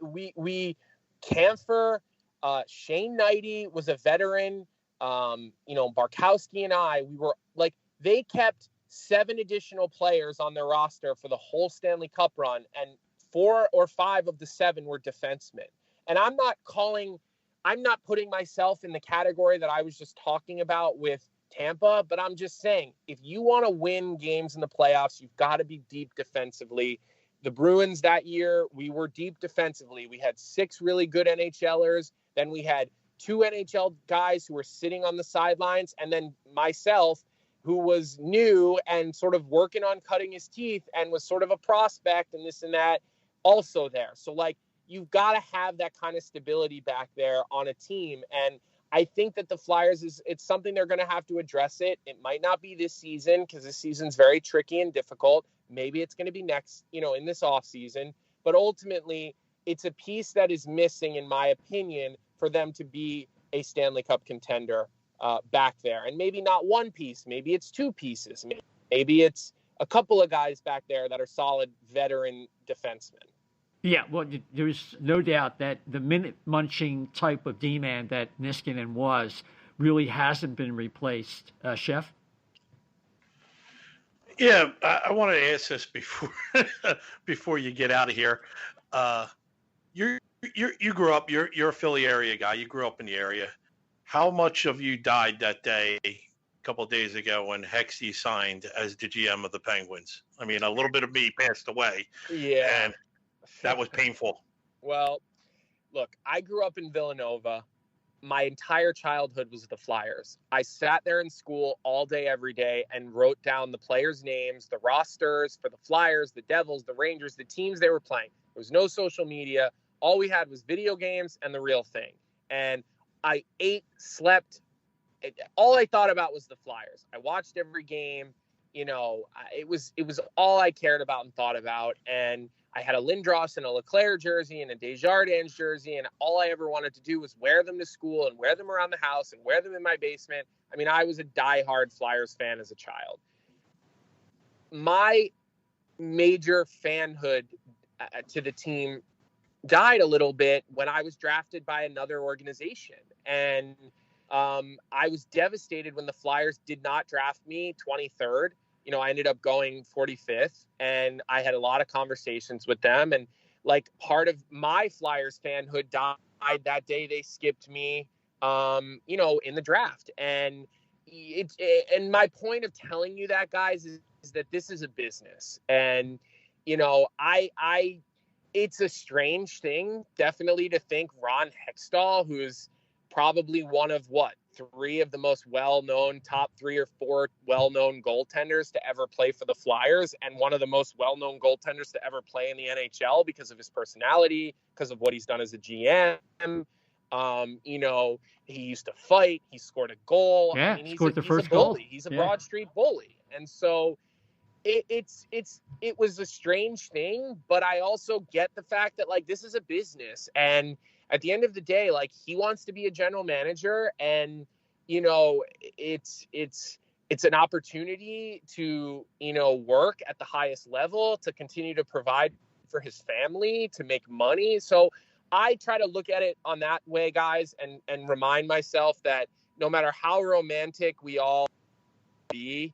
We Kampfer, Shane Knighty was a veteran. Barkowski and we were like, they kept 7 additional players on their roster for the whole Stanley Cup run, and 4 or 5 of the 7 were defensemen. And I'm not putting myself in the category that I was just talking about with Tampa, but I'm just saying, if you want to win games in the playoffs, you've got to be deep defensively. The Bruins that year, we were deep defensively. We had 6 really good NHLers. Then we had 2 NHL guys who were sitting on the sidelines, and then myself, who was new and sort of working on cutting his teeth and was sort of a prospect and this and that, also there. So, like, you've got to have that kind of stability back there on a team. And I think that the Flyers, it's something they're going to have to address it. It might not be this season because this season's very tricky and difficult. Maybe it's going to be next, in this offseason. But ultimately, it's a piece that is missing, in my opinion, for them to be a Stanley Cup contender back there. And maybe not one piece. Maybe it's 2 pieces. Maybe it's a couple of guys back there that are solid veteran defensemen. Yeah, well, there's no doubt that the minute-munching type of D-man that Niskanen was really hasn't been replaced. Chef? Yeah, I want to ask this before you get out of here. You grew up. You're a Philly area guy. You grew up in the area. How much of you died that day, a couple of days ago, when Hexy signed as the GM of the Penguins? I mean, a little bit of me passed away. Yeah. And that was painful. Well, look, I grew up in Villanova. My entire childhood was the Flyers. I sat there in school all day, every day, and wrote down the players' names, the rosters for the Flyers, the Devils, the Rangers, the teams they were playing. There was no social media. All we had was video games and the real thing. And I ate, slept. All I thought about was the Flyers. I watched every game. It was all I cared about and thought about. And I had a Lindros and a Leclerc jersey and a Desjardins jersey, and all I ever wanted to do was wear them to school and wear them around the house and wear them in my basement. I mean, I was a diehard Flyers fan as a child. My major fanhood to the team died a little bit when I was drafted by another organization. And I was devastated when the Flyers did not draft me 23rd. I ended up going 45th, and I had a lot of conversations with them. And like, part of my Flyers fanhood died that day. They skipped me, in the draft. And and my point of telling you that, guys, is that this is a business. And, it's a strange thing, definitely, to think Ron Hextall, who's probably one of 3 of the most well-known, top 3 or 4 well-known goaltenders to ever play for the Flyers, and one of the most well-known goaltenders to ever play in the NHL because of his personality, because of what he's done as a GM. He used to fight. He scored a goal. Yeah, he's scored the first a bully. goal. He's a Broad Street bully. And so it was a strange thing, but I also get the fact that, like, this is a business, and at the end of the day, like, he wants to be a general manager, and, it's an opportunity to, work at the highest level, to continue to provide for his family, to make money. So I try to look at it on that way, guys, and remind myself that no matter how romantic we all be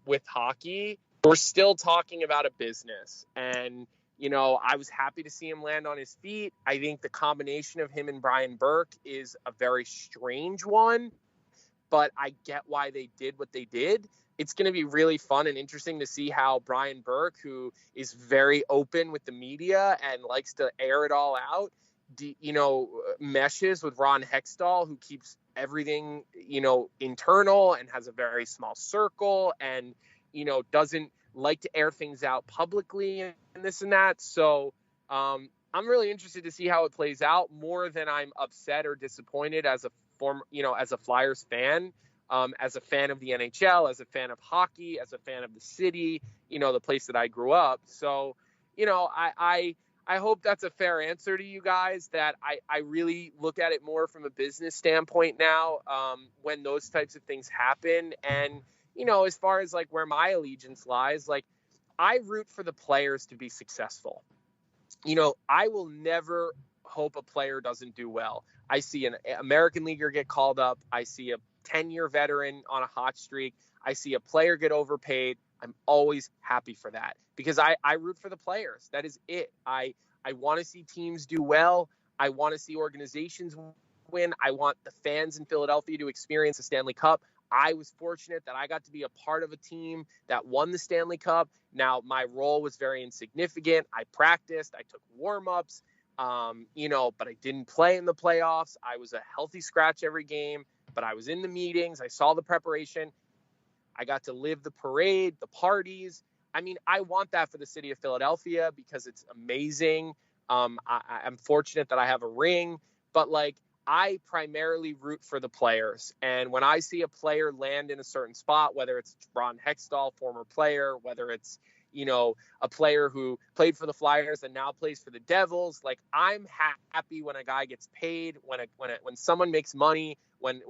with hockey, we're still talking about a business. And, I was happy to see him land on his feet. I think the combination of him and Brian Burke is a very strange one, but I get why they did what they did. It's going to be really fun and interesting to see how Brian Burke, who is very open with the media and likes to air it all out, meshes with Ron Hextall, who keeps everything, internal and has a very small circle and, doesn't like to air things out publicly and this and that. So I'm really interested to see how it plays out, more than I'm upset or disappointed as a as a Flyers fan, as a fan of the NHL, as a fan of hockey, as a fan of the city, the place that I grew up. So, I hope that's a fair answer to you guys, that I really look at it more from a business standpoint now, when those types of things happen. And, as far as like where my allegiance lies, like, I root for the players to be successful. I will never hope a player doesn't do well. I see an American leaguer get called up. I see a 10-year veteran on a hot streak. I see a player get overpaid. I'm always happy for that, because I root for the players. That is it. I want to see teams do well. I want to see organizations win. I want the fans in Philadelphia to experience a Stanley Cup. I was fortunate that I got to be a part of a team that won the Stanley Cup. Now, my role was very insignificant. I practiced, I took warm-ups, but I didn't play in the playoffs. I was a healthy scratch every game, but I was in the meetings. I saw the preparation. I got to live the parade, the parties. I mean, I want that for the city of Philadelphia because it's amazing. I'm fortunate that I have a ring, but I primarily root for the players. And when I see a player land in a certain spot, whether it's Ron Hextall, former player, whether it's, a player who played for the Flyers and now plays for the Devils, I'm happy when a guy gets paid, when someone makes money, when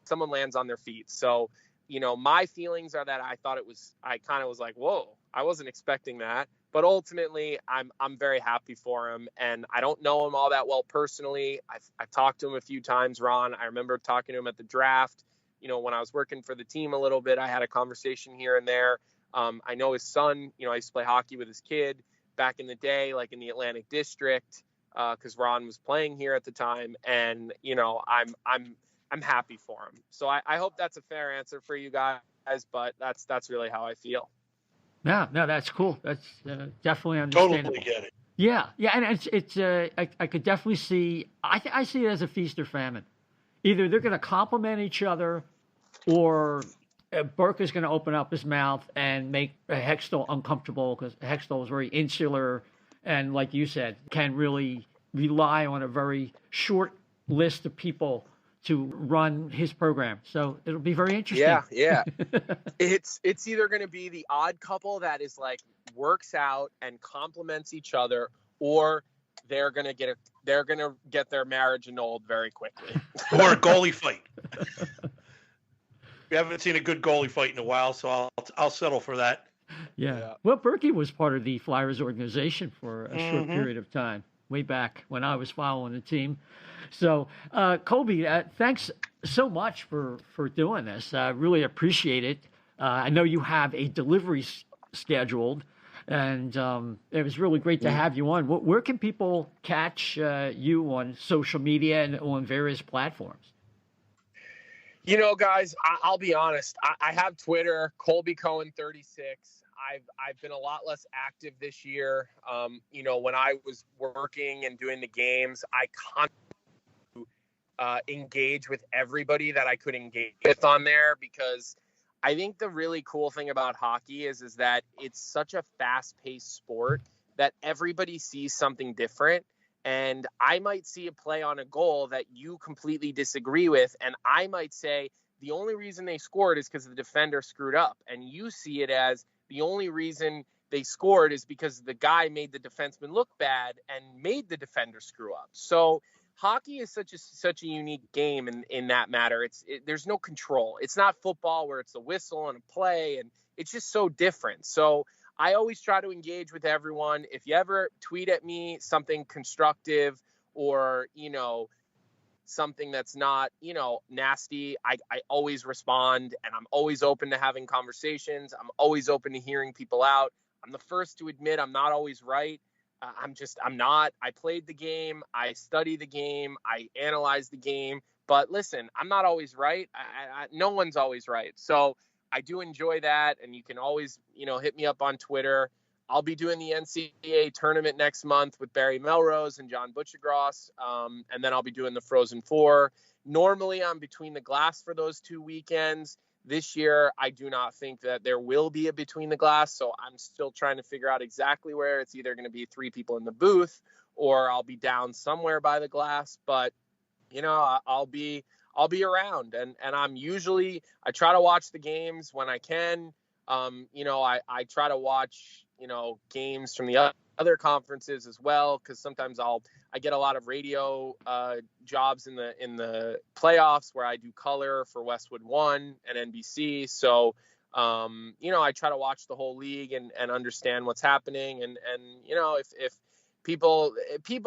someone lands on their feet. So, my feelings are that I kind of was like, whoa, I wasn't expecting that. But ultimately, I'm very happy for him, and I don't know him all that well personally. I've talked to him a few times, Ron. I remember talking to him at the draft. When I was working for the team a little bit, I had a conversation here and there. I know his son. I used to play hockey with his kid back in the day, in the Atlantic District, because Ron was playing here at the time, and I'm happy for him. So I hope that's a fair answer for you guys, but that's really how I feel. No, that's cool. That's definitely understandable. Totally get it. Yeah, and it's I could definitely see. I see it as a feast or famine. Either they're going to complement each other, or Burke is going to open up his mouth and make Hextall uncomfortable because Hextall is very insular and, like you said, can really rely on a very short list of people to run his program. So it'll be very interesting. Yeah. It's either going to be the odd couple that is works out and complements each other, or they're going to get their marriage annulled very quickly. Or a goalie fight. We haven't seen a good goalie fight in a while, so I'll settle for that. Yeah. Well, Berkey was part of the Flyers organization for a short period of time, way back when I was following the team. So, Colby, thanks so much for doing this. I really appreciate it. I know you have a delivery scheduled, and it was really great to have you on. Where can people catch you on social media and on various platforms? Guys, I'll be honest. I have Twitter, Colby Cohen 36. I've been a lot less active this year. When I was working and doing the games, I engage with everybody that I could engage with on there, because I think the really cool thing about hockey is that it's such a fast-paced sport that everybody sees something different. And I might see a play on a goal that you completely disagree with, and I might say the only reason they scored is because the defender screwed up, and you see it as the only reason they scored is because the guy made the defenseman look bad and made the defender screw up. So hockey is such a unique game in that matter. There's no control. It's not football where it's a whistle and a play, and it's just so different. So I always try to engage with everyone. If you ever tweet at me something constructive or, something that's not, nasty, I always respond, and I'm always open to having conversations. I'm always open to hearing people out. I'm the first to admit I'm not always right. I'm not. I played the game. I study the game. I analyze the game. But listen, I'm not always right. No one's always right. So I do enjoy that, and you can always, hit me up on Twitter. I'll be doing the NCAA tournament next month with Barry Melrose and John Butchergross, and then I'll be doing the Frozen Four. Normally, I'm between the glass for those 2 weekends. This year, I do not think that there will be a between the glass, so I'm still trying to figure out exactly where. It's either going to be 3 people in the booth, or I'll be down somewhere by the glass. But I'll be around, and I try to watch the games when I can. I try to watch, games from the other conferences as well, because sometimes I get a lot of radio jobs in the playoffs where I do color for Westwood One and NBC. So, I try to watch the whole league and understand what's happening. And if people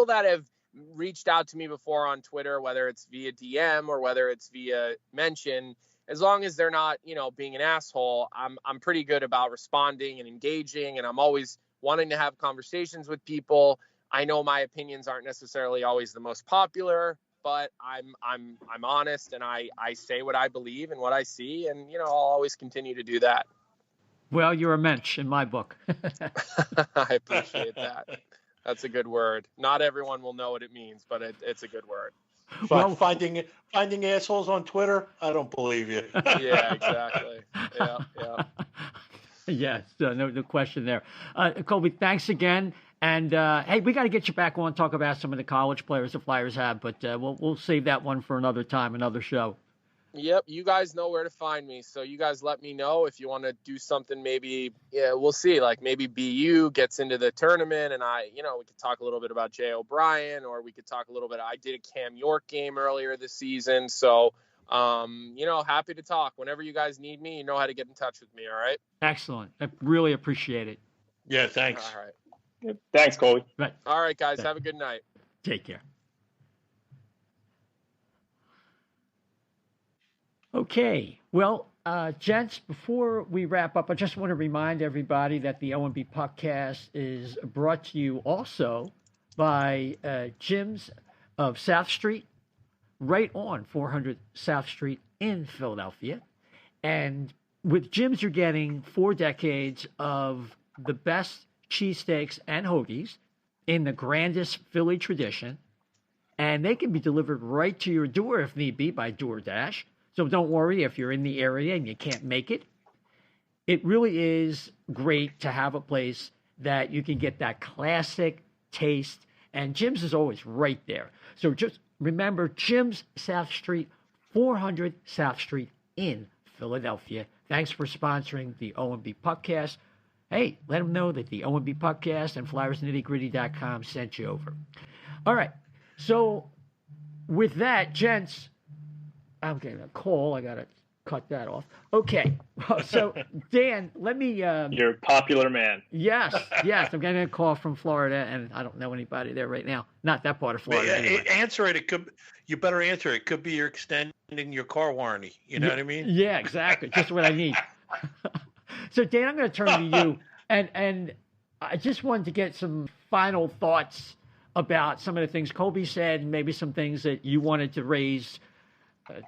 that have reached out to me before on Twitter, whether it's via DM or whether it's via mention, as long as they're not, being an asshole, I'm pretty good about responding and engaging, and I'm always wanting to have conversations with people. I know my opinions aren't necessarily always the most popular, but I'm honest, and I say what I believe and what I see, and I'll always continue to do that. Well, you're a mensch in my book. I appreciate that. That's a good word. Not everyone will know what it means, but it's a good word. Well, finding assholes on Twitter, I don't believe you. Yeah, exactly. Yeah. Yes, no question there. Colby, thanks again. And hey, we got to get you back on, talk about some of the college players the Flyers have, but we'll save that one for another time, another show. Yep, you guys know where to find me, so you guys let me know if you want to do something. Maybe, we'll see. Like maybe BU gets into the tournament, and we could talk a little bit about Jay O'Brien, or we could talk a little bit. I did a Cam York game earlier this season, so happy to talk whenever you guys need me. You know how to get in touch with me. All right. Excellent. I really appreciate it. Yeah. Thanks. All right. Good. Thanks, Colby. Right. All right, guys. Have a good night. Take care. Okay, well, gents, before we wrap up, I just want to remind everybody that the O&B Puckcast is brought to you also by Jim's of South Street, right on 400 South Street in Philadelphia. And with Jim's, you're getting 4 decades of the best cheesesteaks and hoagies in the grandest Philly tradition. And they can be delivered right to your door if need be by DoorDash. So don't worry if you're in the area and you can't make it. It really is great to have a place that you can get that classic taste. And Jim's is always right there. So just remember, Jim's South Street, 400 South Street in Philadelphia. Thanks for sponsoring the O&B Puckcast. Hey, let them know that the O&B Puckcast and FlyersNittyGritty.com sent you over. All right. So with that, gents, I'm getting a call. I got to cut that off. Okay. So, Dan, let me... You're a popular man. Yes. I'm getting a call from Florida, and I don't know anybody there right now. Not that part of Florida. Anyway. Answer it. You better answer it. It could be you're extending your car warranty. You know what I mean? Yeah, exactly. Just what I need. So, Dan, I'm going to turn to you, and I just wanted to get some final thoughts about some of the things Colby said, and maybe some things that you wanted to raise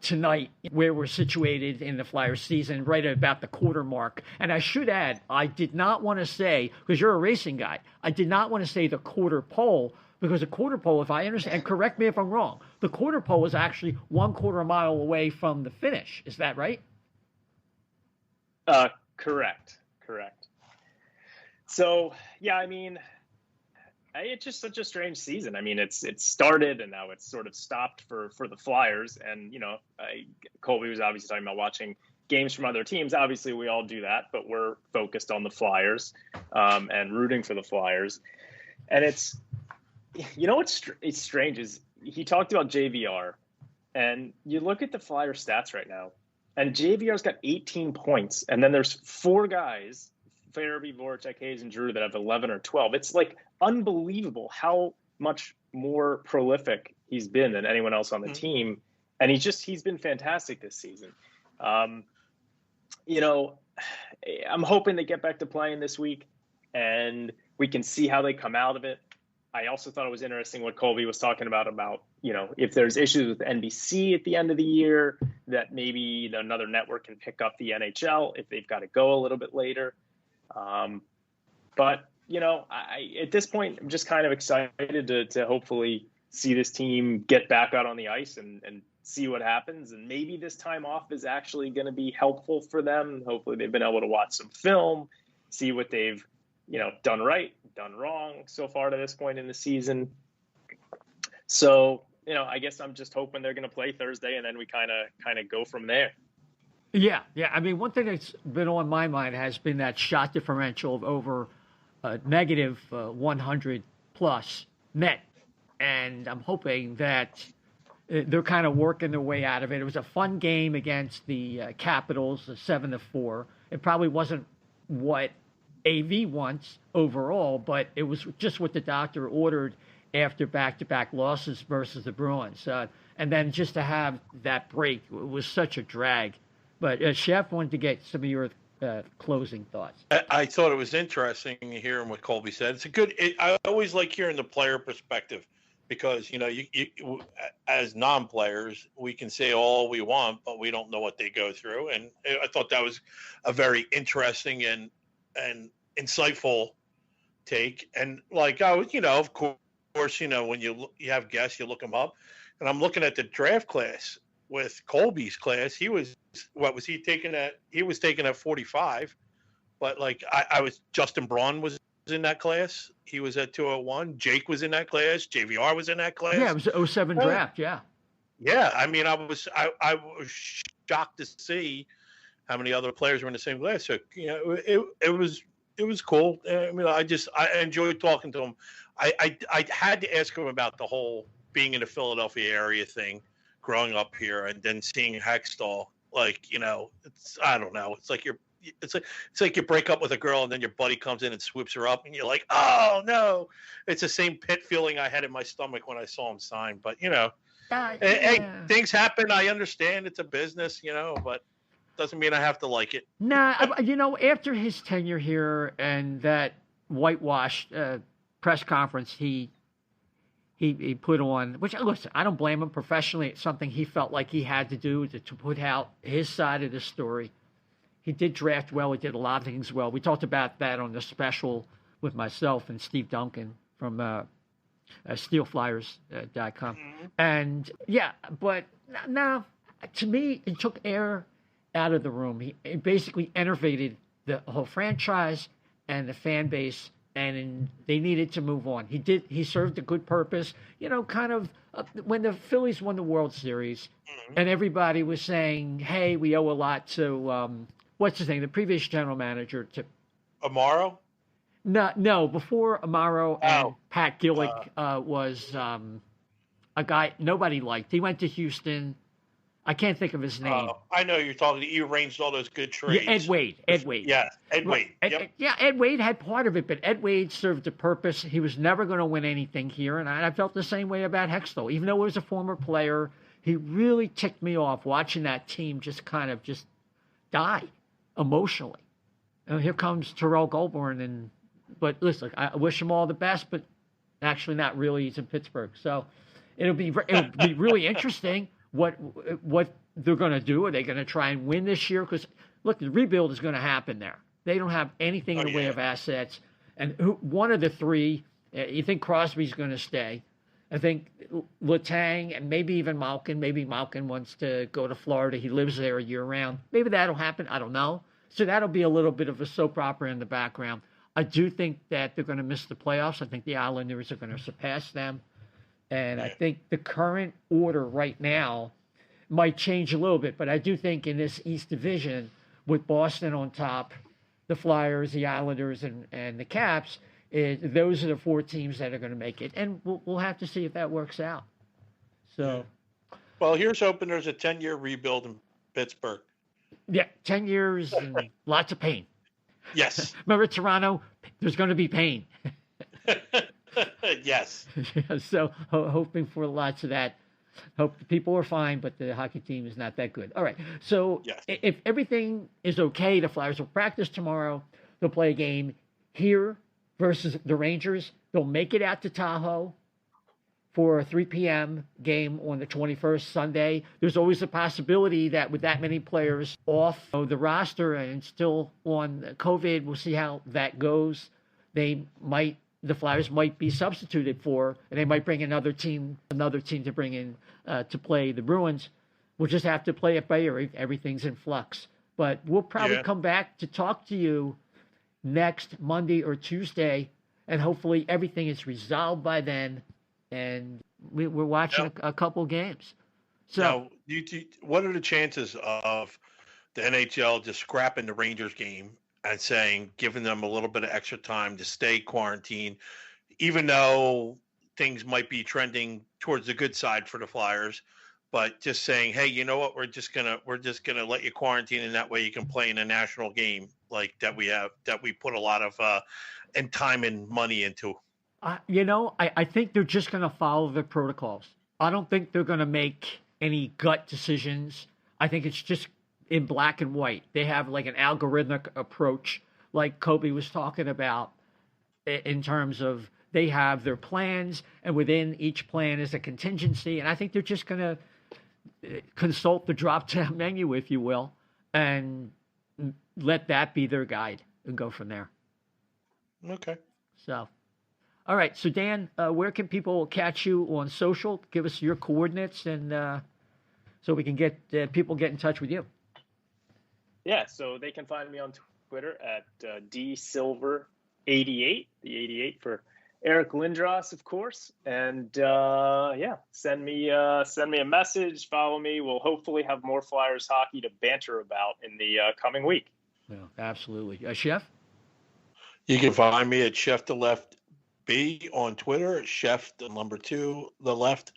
tonight, where we're situated in the Flyers season, right about the quarter mark. And I should add, I did not want to say, because you're a racing guy, I did not want to say the quarter pole, because a quarter pole, if I understand, and correct me if I'm wrong, the quarter pole is actually 1/4 mile away from the finish. Is that right? Correct. So, yeah, I mean, it's just such a strange season. I mean, it's started and now it's sort of stopped for the Flyers. And, Colby was obviously talking about watching games from other teams. Obviously, we all do that, but we're focused on the Flyers and rooting for the Flyers. And it's strange is he talked about JVR, and you look at the Flyers stats right now, and JVR's got 18 points. And then there's 4 guys, Farabee, Voracek, Hayes, and Drew, that have 11 or 12. It's like unbelievable how much more prolific he's been than anyone else on the team. And he's been fantastic this season. I'm hoping they get back to playing this week and we can see how they come out of it. I also thought it was interesting what Colby was talking about, if there's issues with NBC at the end of the year, that maybe another network can pick up the NHL if they've got to go a little bit later. But at this point, I'm just kind of excited to hopefully see this team get back out on the ice and see what happens. And maybe this time off is actually going to be helpful for them. Hopefully they've been able to watch some film, see what they've, done right, done wrong so far to this point in the season. So, I guess I'm just hoping they're going to play Thursday and then we kind of go from there. Yeah. I mean, one thing that's been on my mind has been that shot differential of over negative 100 plus net. And I'm hoping that they're kind of working their way out of it. It was a fun game against the Capitals, 7-4. It probably wasn't what AV wants overall, but it was just what the doctor ordered after back-to-back losses versus the Bruins. And then just to have that break, it was such a drag. But Chef, wanted to get some of your closing thoughts. I thought it was interesting hearing what Colby said. I always like hearing the player perspective because you as non-players, we can say all we want, but we don't know what they go through. And I thought that was a very interesting and insightful take. And like I was, of course, when you have guests, you look them up. And I'm looking at the draft class with Colby's class. He was he was taking at 45, but like I was Justin Braun was in that class. He was at 201. Jake was in that class. JVR was in that class. Yeah, it was 07 draft. Yeah. Yeah, I mean, I was shocked to see how many other players were in the same class. So it was cool. I mean, I enjoyed talking to him. I had to ask him about the whole being in the Philadelphia area thing, growing up here, and then seeing Hextall. Like, it's, I don't know. It's like you break up with a girl and then your buddy comes in and swoops her up and you're like, oh no. It's the same pit feeling I had in my stomach when I saw him sign. But hey, things happen. I understand it's a business, but doesn't mean I have to like it. Nah, after his tenure here and that whitewashed press conference he put on, which, listen, I don't blame him. Professionally, it's something he felt like he had to do to put out his side of the story. He did draft well. He did a lot of things well. We talked about that on the special with myself and Steve Duncan from steelflyers.com. Mm-hmm. And, yeah, but no, to me, it took air out of the room. He basically enervated the whole franchise and the fan base, and they needed to move on. He served a good purpose. Kind of when the Phillies won the World Series, mm-hmm. and everybody was saying, hey, we owe a lot to, what's his name, the previous general manager. To Amaro? No, before Amaro and Pat Gillick was a guy nobody liked. He went to Houston. I can't think of his name. I know you're talking. He arranged all those good trades. Yeah, Ed Wade. Yeah, Ed Wade. Yep. Ed Wade had part of it, but Ed Wade served a purpose. He was never going to win anything here, and I felt the same way about Hextall. Even though he was a former player, he really ticked me off watching that team just die emotionally. And here comes Terrell Goulbourne, but listen, I wish him all the best, but actually not really. He's in Pittsburgh, so it'll be really interesting. What they're going to do? Are they going to try and win this year? Because, look, the rebuild is going to happen there. They don't have anything in the way of assets. And one of the three, you think Crosby's going to stay. I think Letang and maybe even Malkin. Maybe Malkin wants to go to Florida. He lives there year-round. Maybe that'll happen. I don't know. So that'll be a little bit of a soap opera in the background. I do think that they're going to miss the playoffs. I think the Islanders are going to surpass them. And I think the current order right now might change a little bit, but I do think in this East Division, with Boston on top, the Flyers, the Islanders, and the Caps, those are the four teams that are going to make it. And we'll have to see if that works out. So, well, here's hoping there's a 10-year rebuild in Pittsburgh. Yeah, 10 years and lots of pain. Yes. Remember Toronto? There's going to be pain. Yes. So hoping for lots of that. Hope the people are fine, but the hockey team is not that good. All right. So if everything is okay, the Flyers will practice tomorrow. They'll play a game here versus the Rangers. They'll make it out to Tahoe for a 3 p.m. game on the 21st, Sunday. There's always a possibility that with that many players off the roster and still on COVID, we'll see how that goes. The Flyers might be substituted for, and they might bring another team to bring in to play the Bruins. We'll just have to play it by ear. Everything's in flux. But we'll probably come back to talk to you next Monday or Tuesday, and hopefully everything is resolved by then, and we're watching a couple games. So, now, what are the chances of the NHL just scrapping the Rangers game and saying, giving them a little bit of extra time to stay quarantined, even though things might be trending towards the good side for the Flyers, but just saying, hey, you know what, we're just gonna let you quarantine, and that way you can play in a national game like that we put a lot of and time and money into. I think they're just gonna follow the protocols. I don't think they're gonna make any gut decisions. I think it's just in black and white. They have like an algorithmic approach, like Colby was talking about, in terms of they have their plans, and within each plan is a contingency. And I think they're just going to consult the drop-down menu, if you will, and let that be their guide and go from there. Okay. So, all right. So, Dan, where can people catch you on social? Give us your coordinates, and so we can get people get in touch with you. Yeah, so they can find me on Twitter at dsilver88, the 88 for Eric Lindros, of course. And send me a message, follow me. We'll hopefully have more Flyers hockey to banter about in the coming week. Yeah, absolutely. Chef? You can find me at Chef the Left B on Twitter, Chef the number 2, the left.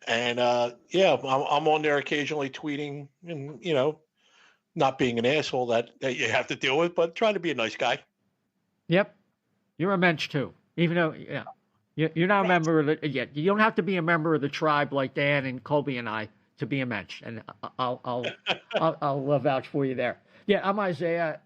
And I'm on there occasionally tweeting and, not being an asshole that you have to deal with, but trying to be a nice guy. Yep. You're a mensch too. Even though, you're not a member of the, yet. You don't have to be a member of the tribe like Dan and Colby and I to be a mensch. And I'll vouch for you there. Yeah, I'm Isaiah,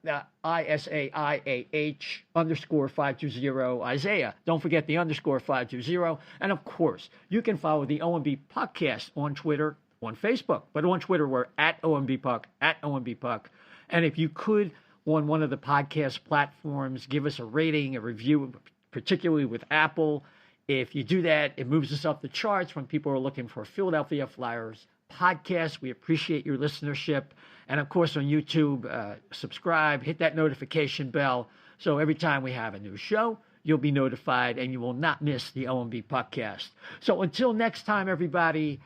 ISAIAH _520 Isaiah. Don't forget the _520. And of course, you can follow the O&B Puckcast on Twitter, on Facebook. But on Twitter, we're at O&B Puck, at O&B Puck. And if you could, on one of the podcast platforms, give us a rating, a review, particularly with Apple. If you do that, it moves us up the charts when people are looking for Philadelphia Flyers podcast. We appreciate your listenership. And of course, on YouTube, subscribe, hit that notification bell. So every time we have a new show, you'll be notified and you will not miss the O&B Puckcast. So until next time, everybody,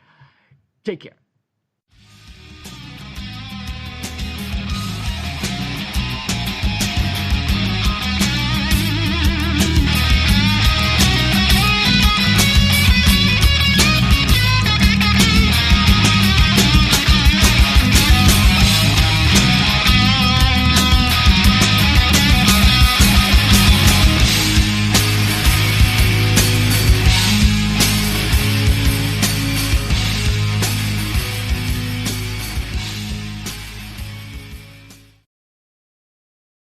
take care.